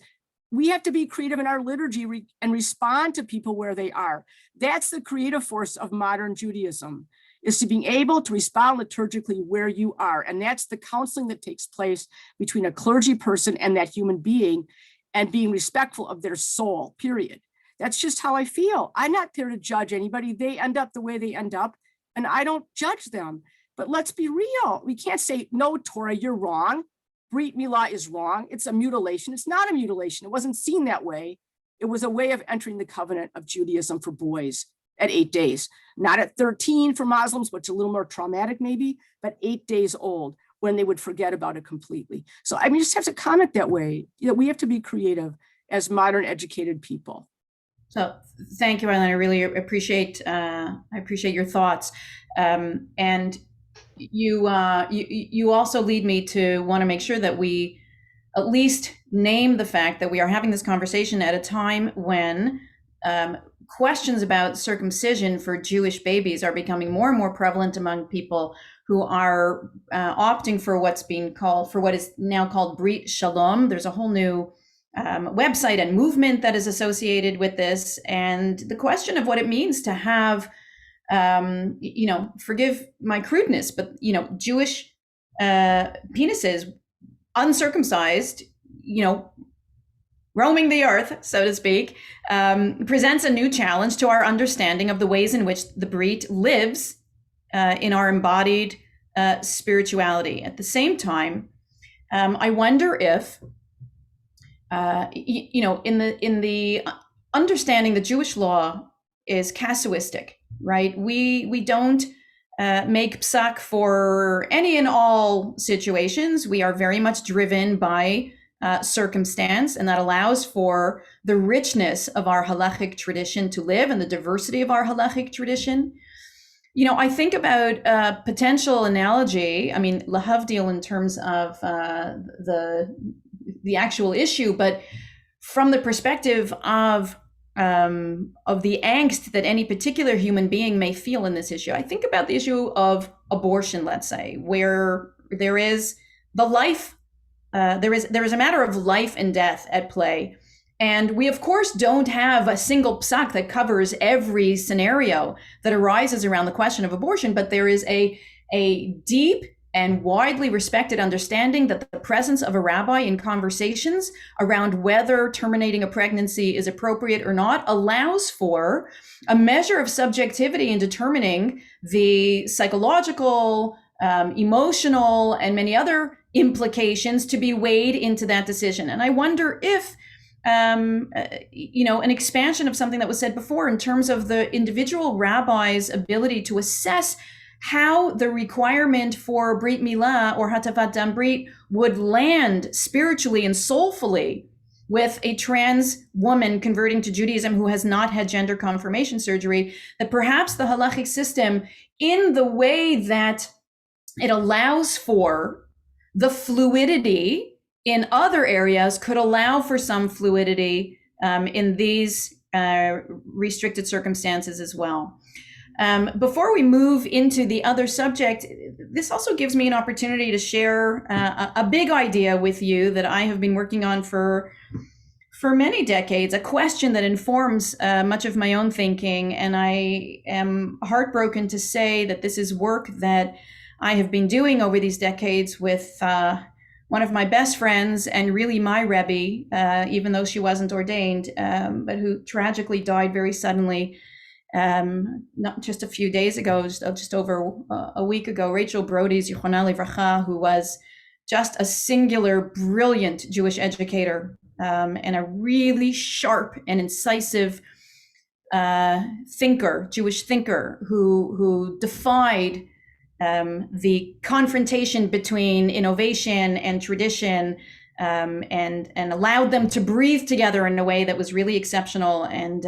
[SPEAKER 5] We have to be creative in our liturgy and respond to people where they are. That's the creative force of modern Judaism, is to being able to respond liturgically where you are. And that's the counseling that takes place between a clergy person and that human being, and being respectful of their soul, period. That's just how I feel. I'm not there to judge anybody. They end up the way they end up, and I don't judge them. But let's be real. We can't say, no, Torah, you're wrong. Brit Milah is wrong. It's a mutilation. It's not a mutilation. It wasn't seen that way. It was a way of entering the covenant of Judaism for boys at 8 days, not at 13 for Muslims, which is a little more traumatic maybe, but 8 days old when they would forget about it completely. So I mean, just have to comment that way. We have to be creative as modern educated people.
[SPEAKER 3] So thank you, Eileen. I really appreciate your thoughts. And you also lead me to want to make sure that we at least name the fact that we are having this conversation at a time when questions about circumcision for Jewish babies are becoming more and more prevalent among people who are opting for what is now called Brit Shalom. There's a whole new website and movement that is associated with this, and the question of what it means to have, forgive my crudeness, but Jewish penises, uncircumcised, roaming the earth, so to speak, presents a new challenge to our understanding of the ways in which the Brit lives in our embodied spirituality. At the same time, I wonder if, in the understanding that Jewish law is casuistic, right? We don't make psak for any and all situations. We are very much driven by circumstance, and that allows for the richness of our halachic tradition to live and the diversity of our halachic tradition. I think about a potential analogy, lahavdil in terms of the actual issue, but from the perspective of the angst that any particular human being may feel in this issue. I think about the issue of abortion, let's say, where there is the life, there is a matter of life and death at play. And we, of course, don't have a single psak that covers every scenario that arises around the question of abortion, but there is a deep and widely respected understanding that the presence of a rabbi in conversations around whether terminating a pregnancy is appropriate or not allows for a measure of subjectivity in determining the psychological, emotional, and many other implications to be weighed into that decision. And I wonder if an expansion of something that was said before in terms of the individual rabbi's ability to assess how the requirement for Brit Milah or Hatafat Dam Brit would land spiritually and soulfully with a trans woman converting to Judaism who has not had gender confirmation surgery, that perhaps the halachic system, in the way that it allows for the fluidity in other areas, could allow for some fluidity in these restricted circumstances as well. Before we move into the other subject, this also gives me an opportunity to share a big idea with you that I have been working on for many decades, a question that informs much of my own thinking. And I am heartbroken to say that this is work that I have been doing over these decades with one of my best friends and really my Rabbi, even though she wasn't ordained, but who tragically died very suddenly. Not just a few days ago, just over a week ago, Rachel Brody, Zichronah Livracha, who was just a singular, brilliant Jewish educator, and a really sharp and incisive thinker, Jewish thinker, who defied the confrontation between innovation and tradition, and allowed them to breathe together in a way that was really exceptional, and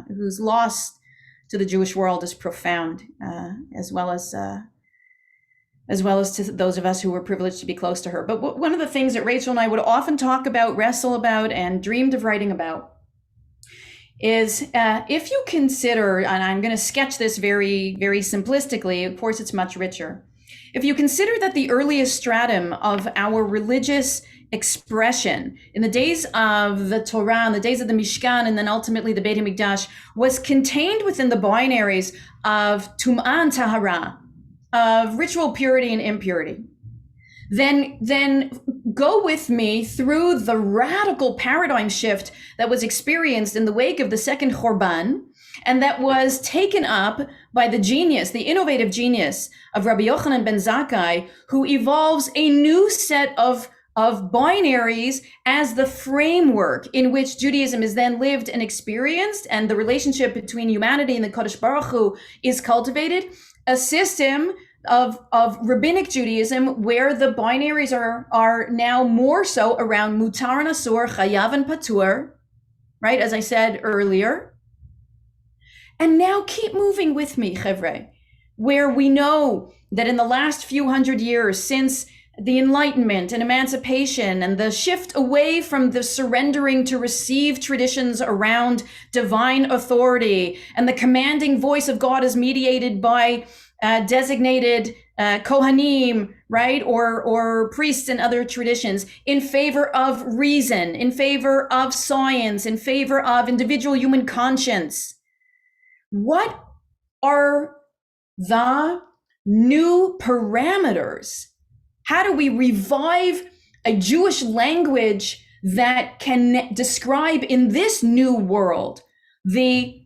[SPEAKER 3] whose loss to the Jewish world is profound, as well as to those of us who were privileged to be close to her. But one of the things that Rachel and I would often talk about, wrestle about, and dreamed of writing about is if you consider, and I'm going to sketch this very, very simplistically, of course it's much richer. If you consider that the earliest stratum of our religious expression in the days of the Torah, in the days of the Mishkan, and then ultimately the Beit HaMikdash, was contained within the binaries of Tum'ah and Tahara, of ritual purity and impurity, then go with me through the radical paradigm shift that was experienced in the wake of the second Chorban, and that was taken up by the genius, the innovative genius of Rabbi Yochanan ben Zakkai, who evolves a new set of binaries as the framework in which Judaism is then lived and experienced, and the relationship between humanity and the Kodesh Baruch Hu is cultivated. A system of rabbinic Judaism where the binaries are now more so around mutar and asur, chayav and patur, right, as I said earlier. And now keep moving with me, chevre, where we know that in the last few hundred years since the Enlightenment and emancipation and the shift away from the surrendering to receive traditions around divine authority, and the commanding voice of God is mediated by designated Kohanim, right, or priests and other traditions, in favor of reason, in favor of science, in favor of individual human conscience. What are the new parameters? How do we revive a Jewish language that can describe in this new world the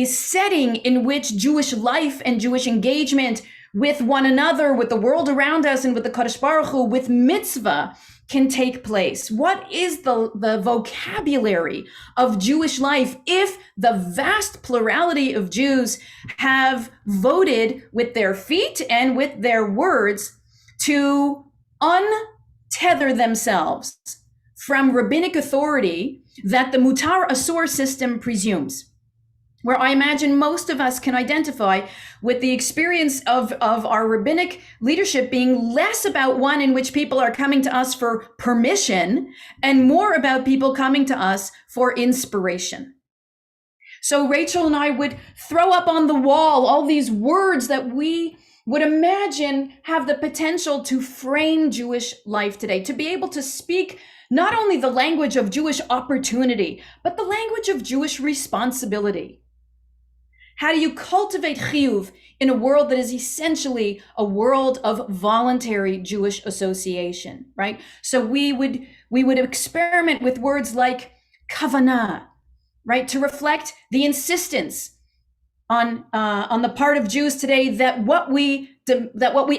[SPEAKER 3] setting in which Jewish life and Jewish engagement with one another, with the world around us, and with the Kodesh Baruch Hu, with mitzvah, can take place? What is the vocabulary of Jewish life if the vast plurality of Jews have voted with their feet and with their words to untether themselves from rabbinic authority that the mutar asur system presumes? Where I imagine most of us can identify with the experience of our rabbinic leadership being less about one in which people are coming to us for permission and more about people coming to us for inspiration. So Rachel and I would throw up on the wall all these words that we would imagine have the potential to frame Jewish life today, to be able to speak not only the language of Jewish opportunity, but the language of Jewish responsibility. How do you cultivate chiyuv in a world that is essentially a world of voluntary Jewish association, right? So we would experiment with words like kavanah, right, to reflect the insistence on the part of Jews today that what we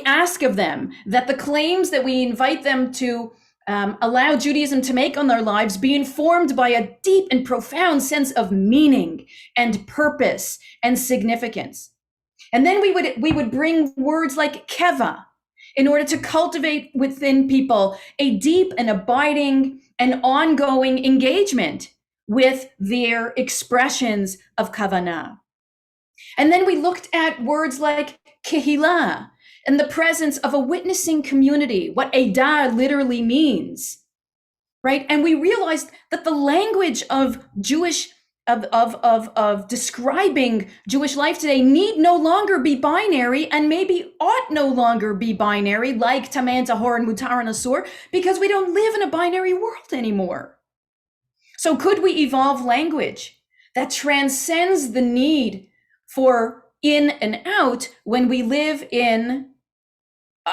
[SPEAKER 3] ask of them, that the claims that we invite them to allow Judaism to make on their lives be informed by a deep and profound sense of meaning and purpose and significance. And then we would bring words like keva in order to cultivate within people a deep and abiding and ongoing engagement with their expressions of kavanah. And then we looked at words like kehillah, and the presence of a witnessing community, what Edah literally means, right? And we realized that the language of describing Jewish life today need no longer be binary, and maybe ought no longer be binary, like Tameh and Tahor and Mutar and Asur, because we don't live in a binary world anymore. So could we evolve language that transcends the need for in and out when we live in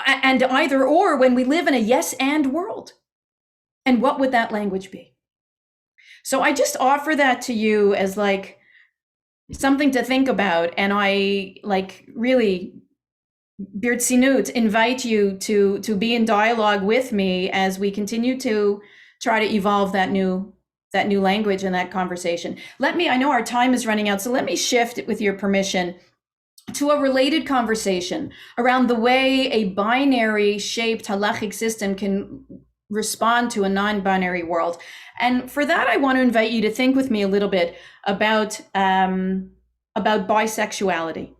[SPEAKER 3] and either or when we live in a yes and world? And what would that language be? So I just offer that to you as like something to think about, and I really Birtzinut invite you to be in dialogue with me as we continue to try to evolve that new language and that conversation. I know our time is running out, so let me shift, with your permission, to a related conversation around the way a binary shaped halachic system can respond to a non-binary world. And for that, I want to invite you to think with me a little bit about bisexuality.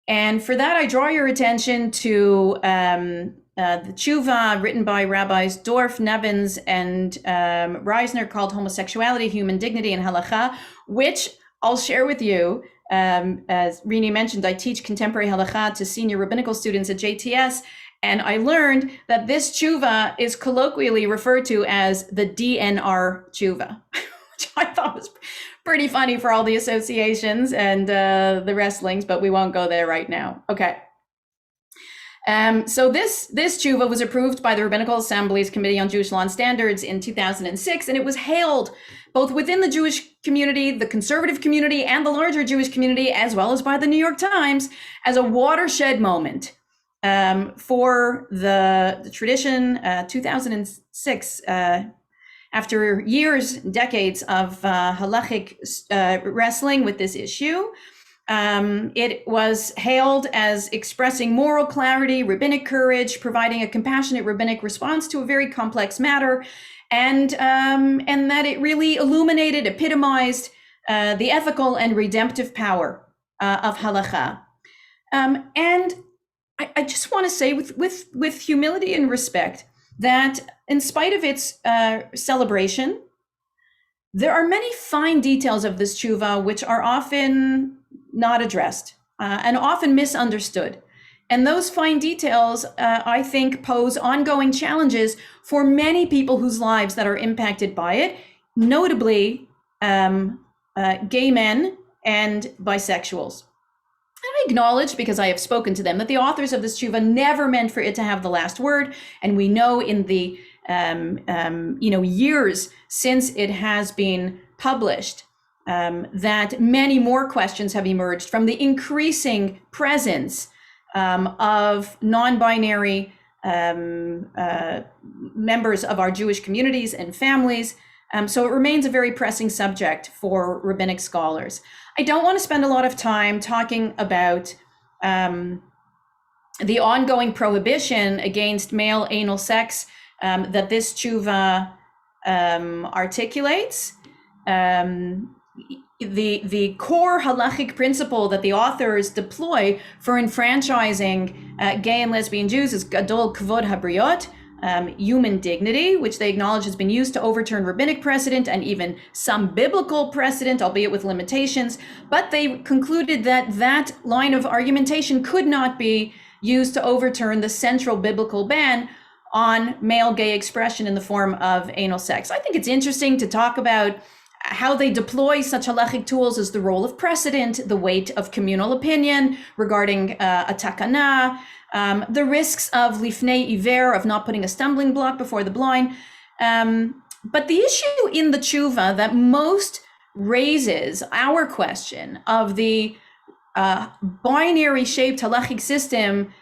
[SPEAKER 3] And for that, I draw your attention to the tshuva written by Rabbis Dorf, Nevins, and Reisner called Homosexuality, Human Dignity, and Halakha, which I'll share with you. As Rini mentioned, I teach contemporary halakha to senior rabbinical students at JTS, and I learned that this tshuva is colloquially referred to as the DNR tshuva, which I thought was pretty funny for all the associations and the wrestlings, but we won't go there right now. Okay. So this tshuva was approved by the Rabbinical Assembly's Committee on Jewish Law and Standards in 2006, and it was hailed both within the Jewish community, the conservative community, and the larger Jewish community, as well as by the New York Times, as a watershed moment for the tradition. 2006, after years, decades of halachic wrestling with this issue, it was hailed as expressing moral clarity, rabbinic courage, providing a compassionate rabbinic response to a very complex matter, and that it really illuminated, epitomized the ethical and redemptive power of halakha. And I just want to say with humility and respect that in spite of its celebration, there are many fine details of this tshuva which are often not addressed and often misunderstood. And those fine details, I think, pose ongoing challenges for many people whose lives that are impacted by it, notably gay men and bisexuals. And I acknowledge, because I have spoken to them, that the authors of this tshuva never meant for it to have the last word. And we know in the years since it has been published, that many more questions have emerged from the increasing presence of non-binary members of our Jewish communities and families. So it remains a very pressing subject for rabbinic scholars. I don't want to spend a lot of time talking about the ongoing prohibition against male anal sex that this tshuva articulates. The core halachic principle that the authors deploy for enfranchising gay and lesbian Jews is gadol kavod habriot, human dignity, which they acknowledge has been used to overturn rabbinic precedent and even some biblical precedent, albeit with limitations. But they concluded that that line of argumentation could not be used to overturn the central biblical ban on male gay expression in the form of anal sex. I think it's interesting to talk about how they deploy such halachic tools as the role of precedent, the weight of communal opinion regarding a takana, the risks of lifnei iver, of not putting a stumbling block before the blind. But the issue in the tshuva that most raises our question of the binary shaped halachic system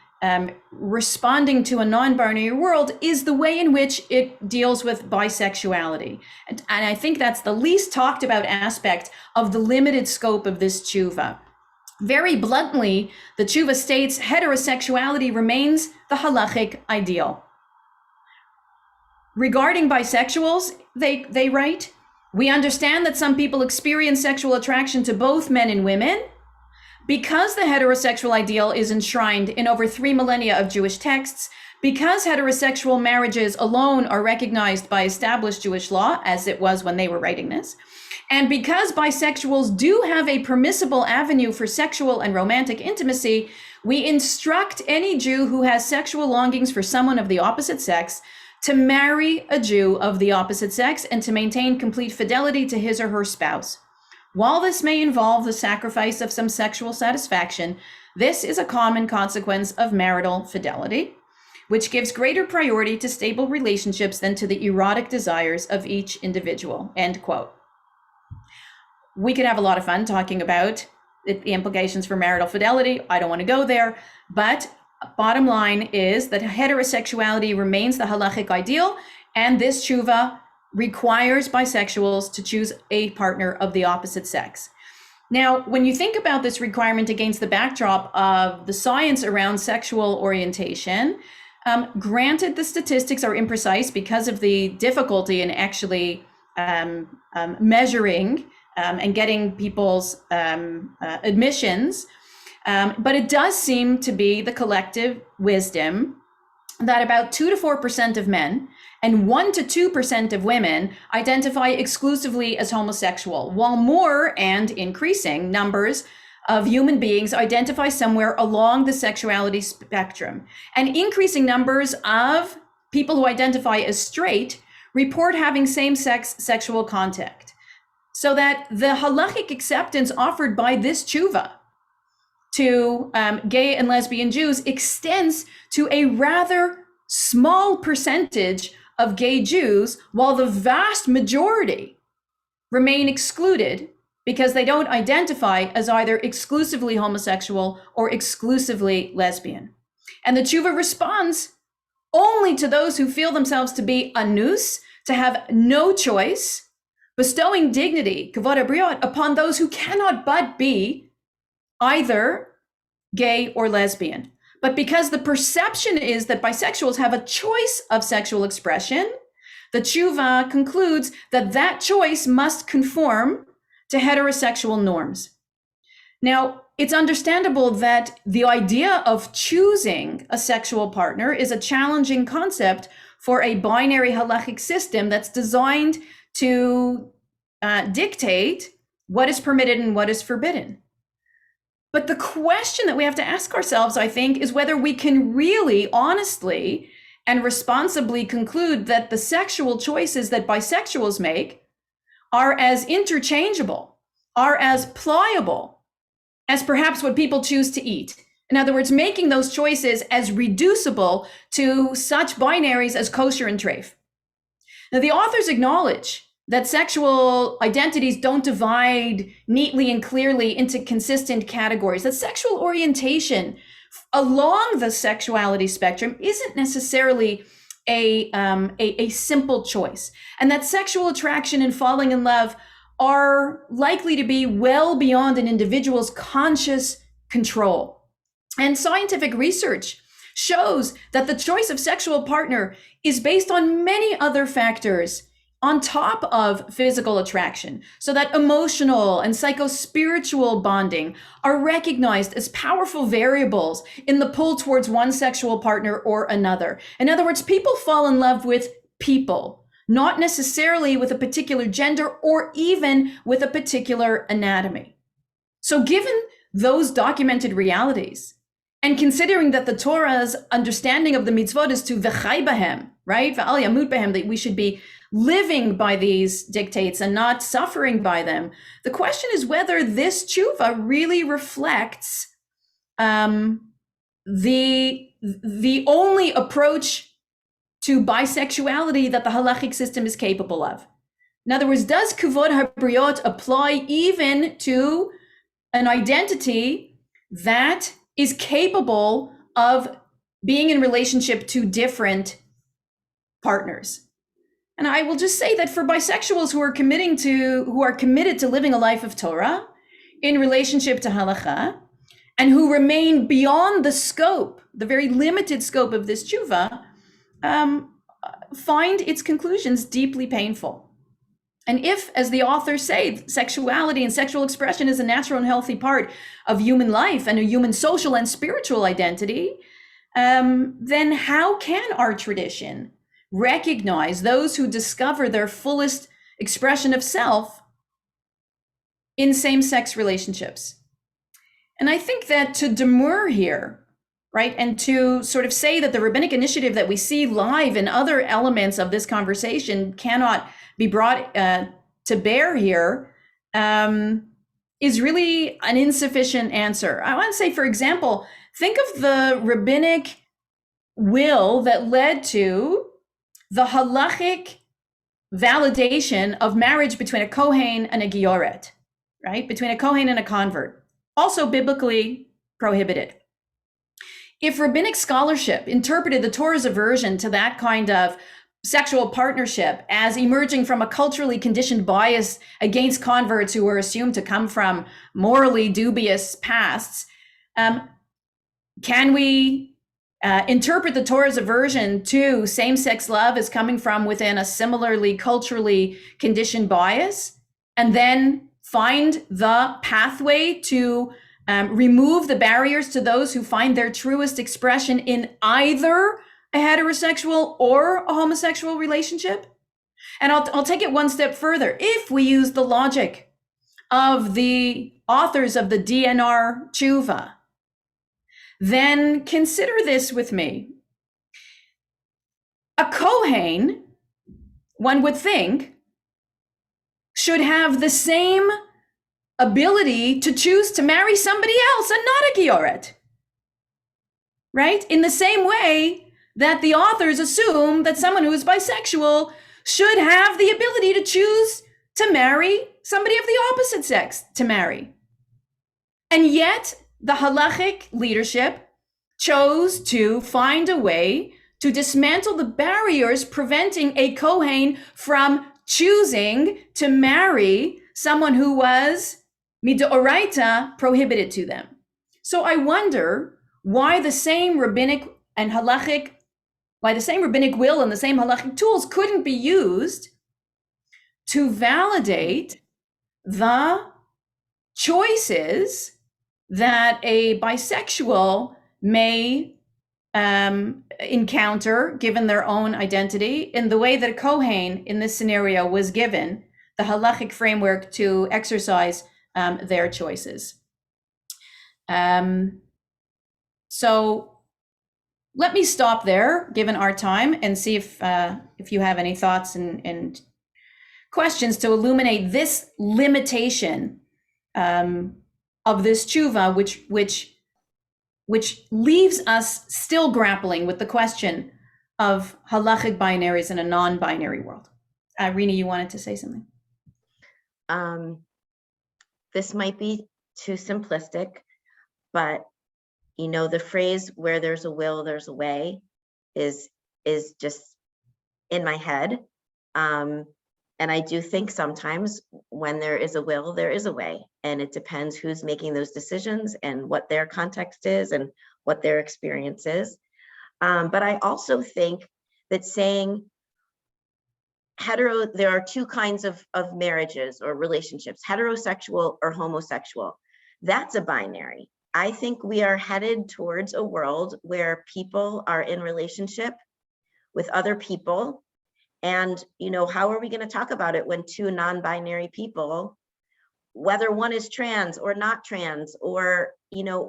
[SPEAKER 3] responding to a non-binary world is the way in which it deals with bisexuality. And I think that's the least talked about aspect of the limited scope of this tshuva. Very bluntly, the tshuva states heterosexuality remains the halachic ideal. Regarding bisexuals, they write, we understand that some people experience sexual attraction to both men and women. Because the heterosexual ideal is enshrined in over 3 millennia of Jewish texts, because heterosexual marriages alone are recognized by established Jewish law, as it was when they were writing this, and because bisexuals do have a permissible avenue for sexual and romantic intimacy, we instruct any Jew who has sexual longings for someone of the opposite sex to marry a Jew of the opposite sex and to maintain complete fidelity to his or her spouse. While this may involve the sacrifice of some sexual satisfaction, this is a common consequence of marital fidelity, which gives greater priority to stable relationships than to the erotic desires of each individual, end quote. We could have a lot of fun talking about the implications for marital fidelity. I don't want to go there, but bottom line is that heterosexuality remains the halachic ideal, and this tshuva requires bisexuals to choose a partner of the opposite sex. Now, when you think about this requirement against the backdrop of the science around sexual orientation, granted the statistics are imprecise because of the difficulty in actually measuring and getting people's admissions, but it does seem to be the collective wisdom that about 2 to 4% of men and 1 to 2% of women identify exclusively as homosexual, while more and increasing numbers of human beings identify somewhere along the sexuality spectrum. And increasing numbers of people who identify as straight report having same-sex sexual contact. So that the halachic acceptance offered by this tshuva to gay and lesbian Jews extends to a rather small percentage of gay Jews, while the vast majority remain excluded because they don't identify as either exclusively homosexual or exclusively lesbian. And the tshuva responds only to those who feel themselves to be anus, to have no choice, bestowing dignity, kavod habriot, upon those who cannot but be either gay or lesbian. But because the perception is that bisexuals have a choice of sexual expression, the tshuva concludes that that choice must conform to heterosexual norms. Now, it's understandable that the idea of choosing a sexual partner is a challenging concept for a binary halachic system that's designed to dictate what is permitted and what is forbidden. But the question that we have to ask ourselves, I think, is whether we can really honestly and responsibly conclude that the sexual choices that bisexuals make are as interchangeable, are as pliable as perhaps what people choose to eat. In other words, making those choices as reducible to such binaries as kosher and treif. Now, the authors acknowledge that sexual identities don't divide neatly and clearly into consistent categories, that sexual orientation along the sexuality spectrum isn't necessarily a simple choice, and that sexual attraction and falling in love are likely to be well beyond an individual's conscious control. And scientific research shows that the choice of sexual partner is based on many other factors on top of physical attraction, so that emotional and psycho-spiritual bonding are recognized as powerful variables in the pull towards one sexual partner or another. In other words, people fall in love with people, not necessarily with a particular gender or even with a particular anatomy. So given those documented realities, and considering that the Torah's understanding of the mitzvot is to v'chai bahem, right? V'al yamut bahem, that we should be living by these dictates and not suffering by them. The question is whether this tshuva really reflects the only approach to bisexuality that the halachic system is capable of. In other words, does kavod habriot apply even to an identity that is capable of being in relationship to different partners? And I will just say that for bisexuals who are committed to living a life of Torah in relationship to halakha, and who remain beyond the scope, the very limited scope of this tshuva, find its conclusions deeply painful. And if, as the authors say, sexuality and sexual expression is a natural and healthy part of human life and a human social and spiritual identity, then how can our tradition recognize those who discover their fullest expression of self in same-sex relationships? And I think that to demur here, right, and to sort of say that the rabbinic initiative that we see live in other elements of this conversation cannot be brought to bear here, is really an insufficient answer. I want to say, for example, think of the rabbinic will that led to the halachic validation of marriage between a Kohen and a Gioret, right? Between a Kohen and a convert, also biblically prohibited. If rabbinic scholarship interpreted the Torah's aversion to that kind of sexual partnership as emerging from a culturally conditioned bias against converts who were assumed to come from morally dubious pasts, can we interpret the Torah's aversion to same-sex love as coming from within a similarly culturally conditioned bias, and then find the pathway to remove the barriers to those who find their truest expression in either a heterosexual or a homosexual relationship? And I'll take it one step further. If we use the logic of the authors of the DNR Tshuva, then consider this with me. A Kohen, one would think, should have the same ability to choose to marry somebody else and not a Gioret, right? In the same way that the authors assume that someone who is bisexual should have the ability to choose to marry somebody of the opposite sex to marry. And yet the halachic leadership chose to find a way to dismantle the barriers preventing a Kohen from choosing to marry someone who was midoraita prohibited to them. So I wonder why the same rabbinic and halachic, why the same rabbinic will and the same halachic tools couldn't be used to validate the choices that a bisexual may encounter given their own identity, in the way that a Kohen in this scenario was given the halachic framework to exercise their choices. So let me stop there, given our time, and see if you have any thoughts and questions to illuminate this limitation of this tshuva, which leaves us still grappling with the question of halachic binaries in a non-binary world. Rena, you wanted to say something?
[SPEAKER 1] This might be too simplistic, but you know, the phrase "where there's a will, there's a way" is just in my head. And I do think sometimes when there is a will, there is a way, and it depends who's making those decisions and what their context is and what their experience is. But I also think that saying there are two kinds of marriages or relationships, heterosexual or homosexual. That's a binary. I think we are headed towards a world where people are in relationship with other people. And, you know, how are we going to talk about it when two non-binary people, whether one is trans or not trans, or, you know,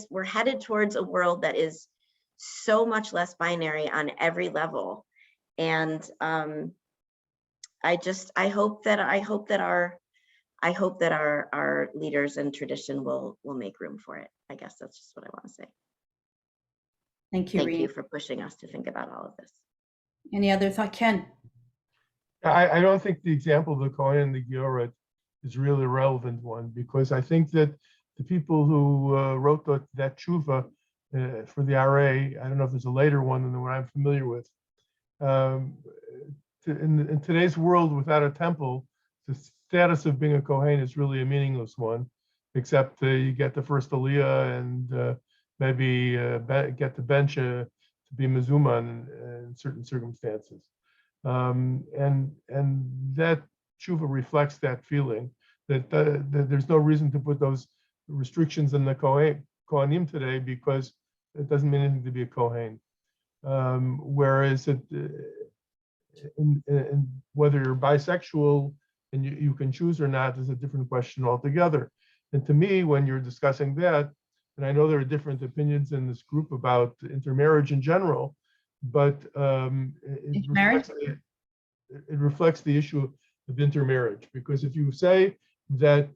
[SPEAKER 1] we're headed towards a world that is so much less binary on every level. And I hope that our leaders and tradition will make room for it. I guess that's just what I want to say.
[SPEAKER 3] Thank you,
[SPEAKER 1] Thank
[SPEAKER 3] Rena.
[SPEAKER 1] you for pushing us to think about all of this.
[SPEAKER 3] Any other thought, Ken?
[SPEAKER 9] I don't think the example of the Kohen and the Gioret is really a relevant one, because I think that the people who wrote that tshuva for the RA, I don't know if there's a later one than the one I'm familiar with. In today's world without a temple, the status of being a Kohen is really a meaningless one, except you get the first aliyah and maybe get the bench to be mezuman in certain circumstances. And that tshuva reflects that feeling that there's no reason to put those restrictions on the Kohanim today, because it doesn't mean anything to be a Kohen. Whereas whether you're bisexual and you can choose or not is a different question altogether. And to me, when you're discussing that, and I know there are different opinions in this group about intermarriage in general, but it reflects the issue of intermarriage. Because if you say that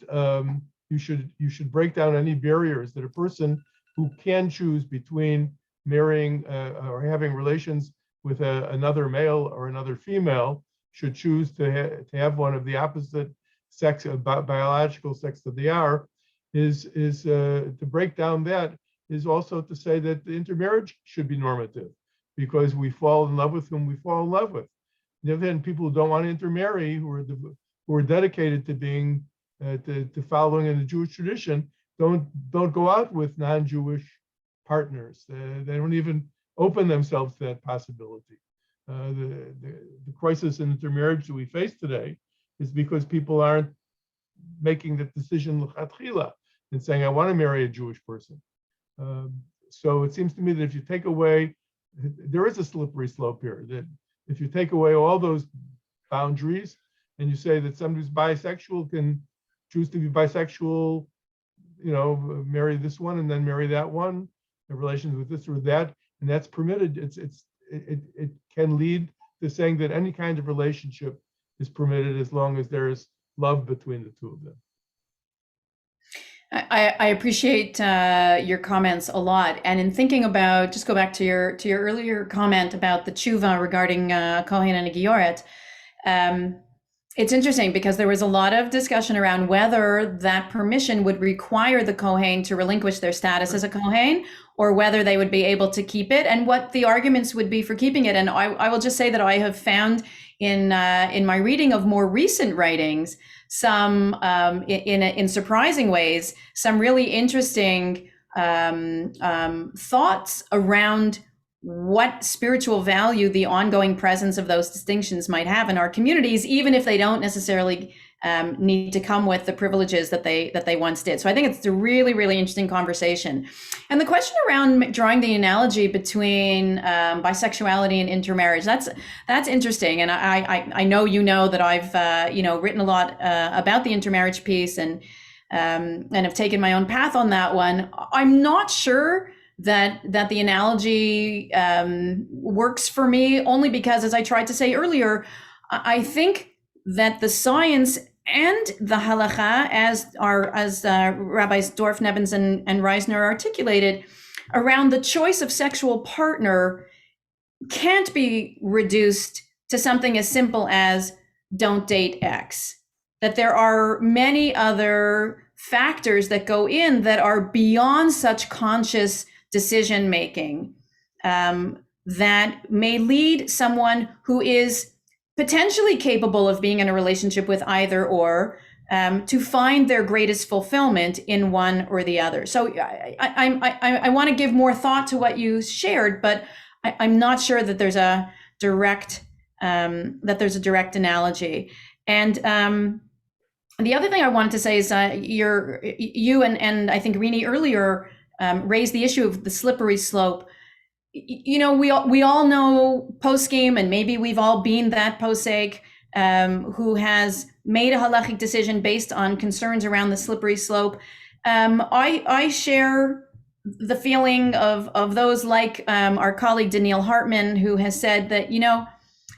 [SPEAKER 9] you should break down any barriers that a person who can choose between marrying or having relations with another male or another female should choose to have one of the opposite sex, biological sex that they are, is to break down that is also to say that the intermarriage should be normative, because we fall in love with whom we fall in love with. On the other hand, people who don't want to intermarry, who are dedicated to being to following in the Jewish tradition, don't go out with non-Jewish partners. They don't even open themselves to that possibility. The crisis in intermarriage that we face today is because people aren't making the decision l'chatchila and saying, I want to marry a Jewish person. So it seems to me that if you take away, there is a slippery slope here, that if you take away all those boundaries and you say that somebody who's bisexual can choose to be bisexual, marry this one and then marry that one, have relations with this or that, and that's permitted, it can lead to saying that any kind of relationship is permitted as long as there is love between the two of them.
[SPEAKER 3] I appreciate your comments a lot, and in thinking about, just go back to your earlier comment about the tshuva regarding Kohen and a Gioret. It's interesting because there was a lot of discussion around whether that permission would require the Kohen to relinquish their status as a Kohen, or whether they would be able to keep it, and what the arguments would be for keeping it. And I will just say that I have found in my reading of more recent writings, some in surprising ways, some really interesting thoughts around what spiritual value the ongoing presence of those distinctions might have in our communities, even if they don't necessarily need to come with the privileges that they once did. So I think it's a really, really interesting conversation. And the question around drawing the analogy between bisexuality and intermarriage, that's interesting. And I know that I've written a lot about the intermarriage piece and have taken my own path on that one. I'm not sure that the analogy works for me, only because, as I tried to say earlier, I think that the science and the halakha, as Rabbis Dorf, Nebbins, and Reisner articulated, around the choice of sexual partner can't be reduced to something as simple as don't date X. That there are many other factors that go in that are beyond such conscious decision making, that may lead someone who is potentially capable of being in a relationship with either or to find their greatest fulfillment in one or the other. So I want to give more thought to what you shared, but I'm not sure that there's a direct analogy. And the other thing I wanted to say is you and I think Rini earlier raised the issue of the slippery slope. We all know post-game, and maybe we've all been that posek who has made a halachic decision based on concerns around the slippery slope. I share the feeling of those like our colleague Daniel Hartman, who has said that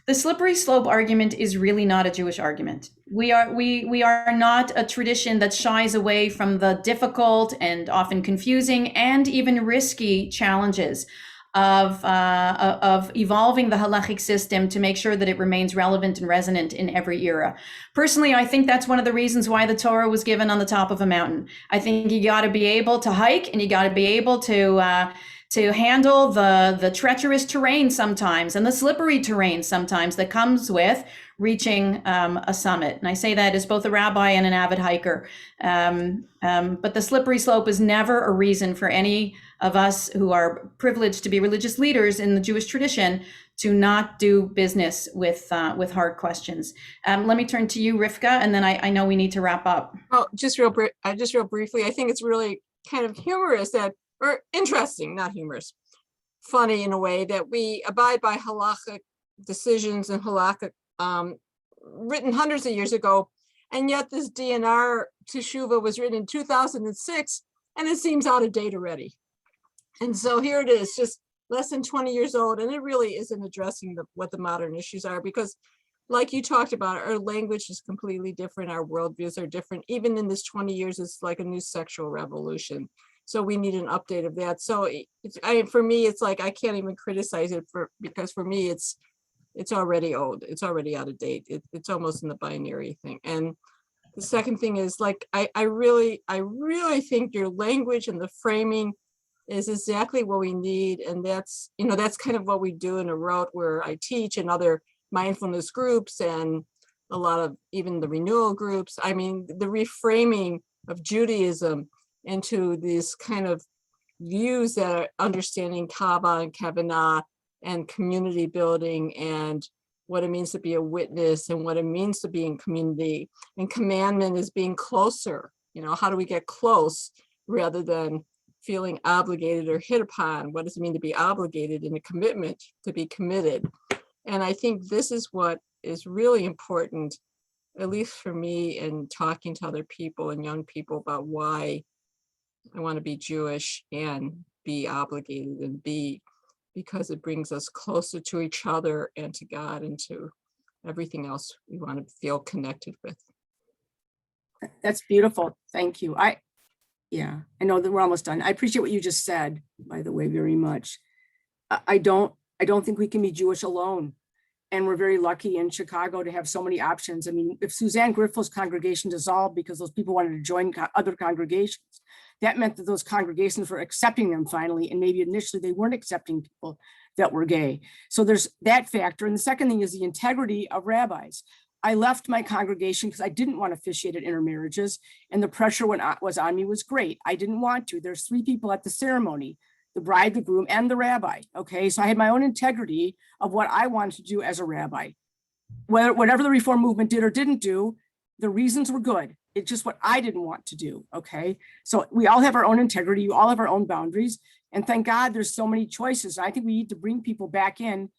[SPEAKER 3] the slippery slope argument is really not a Jewish argument. We are not a tradition that shies away from the difficult and often confusing and even risky challenges of evolving the halachic system to make sure that it remains relevant and resonant in every era. Personally, I think that's one of the reasons why the Torah was given on the top of a mountain. I think you got to be able to hike, and you got to be able to handle the treacherous terrain sometimes and the slippery terrain sometimes that comes with reaching a summit. And I say that as both a rabbi and an avid hiker. But the slippery slope is never a reason for any of us who are privileged to be religious leaders in the Jewish tradition to not do business with hard questions. Let me turn to you, Rivka, and then I know we need to wrap up.
[SPEAKER 6] Oh, just real briefly, I think it's really kind of humorous or interesting, not humorous, funny in a way, that we abide by halachic decisions and halakhic written hundreds of years ago, and yet this DNR teshuvah was written in 2006, and it seems out of date already. And so here it is, just less than 20 years old, and it really isn't addressing what the modern issues are, because like you talked about, our language is completely different, our worldviews are different. Even in this 20 years, it's like a new sexual revolution. So we need an update of that. So for me, it's like I can't even criticize it because for me, it's already old. It's already out of date. It's almost in the binary thing. And the second thing is, like, I really think your language and the framing is exactly what we need. And that's kind of what we do in a route where I teach and other mindfulness groups and a lot of even the renewal groups. I mean, the reframing of Judaism into these kind of views that are understanding Kaaba and Kavanah and community building and what it means to be a witness and what it means to be in community. And commandment is being closer. You know, how do we get close rather than feeling obligated or hit upon? What does it mean to be obligated in a commitment, to be committed? And I think this is what is really important, at least for me, in talking to other people and young people about why I want to be Jewish and be obligated and be, because it brings us closer to each other and to God and to everything else we want to feel connected with.
[SPEAKER 5] That's beautiful. Thank you. Yeah, I know that we're almost done. I appreciate what you just said, by the way, very much. I don't think we can be Jewish alone. And we're very lucky in Chicago to have so many options. I mean, if Suzanne Griffith's congregation dissolved because those people wanted to join other congregations, that meant that those congregations were accepting them finally. And maybe initially they weren't accepting people that were gay. So there's that factor. And the second thing is the integrity of rabbis. I left my congregation because I didn't want to officiate at intermarriages, and the pressure was on me was great. I didn't want to. There's 3 people at the ceremony, the bride, the groom, and the rabbi. Okay, so I had my own integrity of what I wanted to do as a rabbi. Whatever the reform movement did or didn't do, the reasons were good. It's just what I didn't want to do. Okay, so we all have our own integrity. You all have our own boundaries, and thank God there's so many choices. I think we need to bring people back in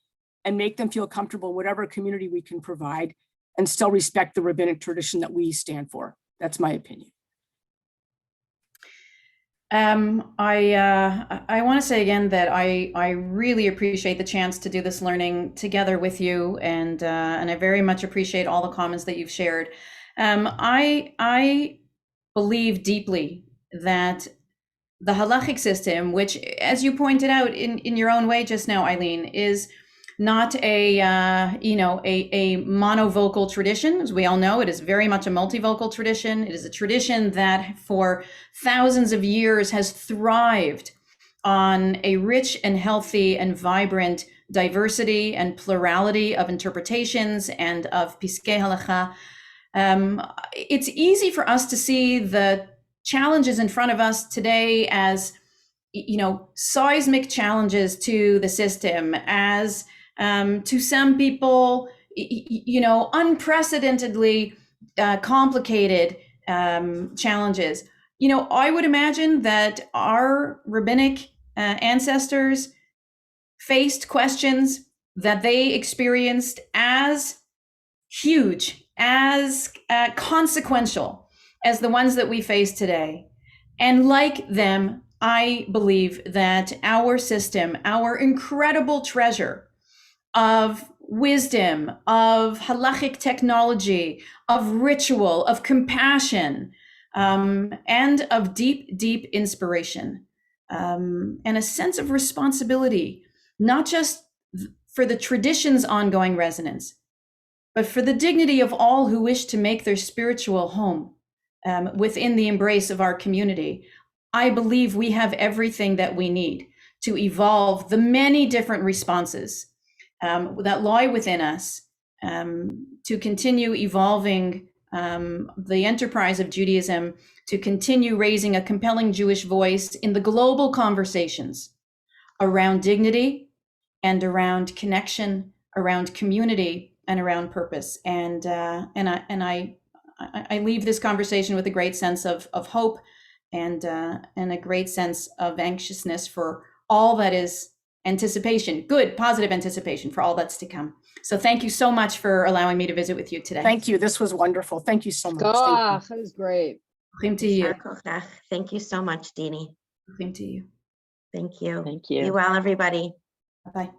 [SPEAKER 5] and make them feel comfortable in whatever community we can provide, and still respect the rabbinic tradition that we stand for. That's my opinion.
[SPEAKER 3] I want to say again that I really appreciate the chance to do this learning together with you, and I very much appreciate all the comments that you've shared. I believe deeply that the halachic system, which, as you pointed out in your own way just now, Eileen, is not a monovocal tradition. As we all know, it is very much a multivocal tradition. It is a tradition that for thousands of years has thrived on a rich and healthy and vibrant diversity and plurality of interpretations and of piskei halakha. It's easy for us to see the challenges in front of us today as, seismic challenges to the system, as to some people, unprecedentedly complicated challenges. I would imagine that our rabbinic ancestors faced questions that they experienced as huge, as consequential as the ones that we face today. And like them, I believe that our system, our incredible treasure of wisdom, of halachic technology, of ritual, of compassion, and of deep, deep inspiration, and a sense of responsibility, not just for the tradition's ongoing resonance, but for the dignity of all who wish to make their spiritual home within the embrace of our community. I believe we have everything that we need to evolve the many different responses that lie within us to continue evolving the enterprise of Judaism, to continue raising a compelling Jewish voice in the global conversations around dignity and around connection, around community, and around purpose. And I leave this conversation with a great sense of hope and a great sense of anxiousness for all that is anticipation, good, positive anticipation for all that's to come. So thank you so much for allowing me to visit with you today.
[SPEAKER 5] Thank you. This was wonderful. Thank you so much.
[SPEAKER 4] That was great.
[SPEAKER 3] To you.
[SPEAKER 1] Thank you so much, Dini.
[SPEAKER 3] To you.
[SPEAKER 1] Thank you.
[SPEAKER 8] Thank you.
[SPEAKER 1] Be well, everybody.
[SPEAKER 3] Bye.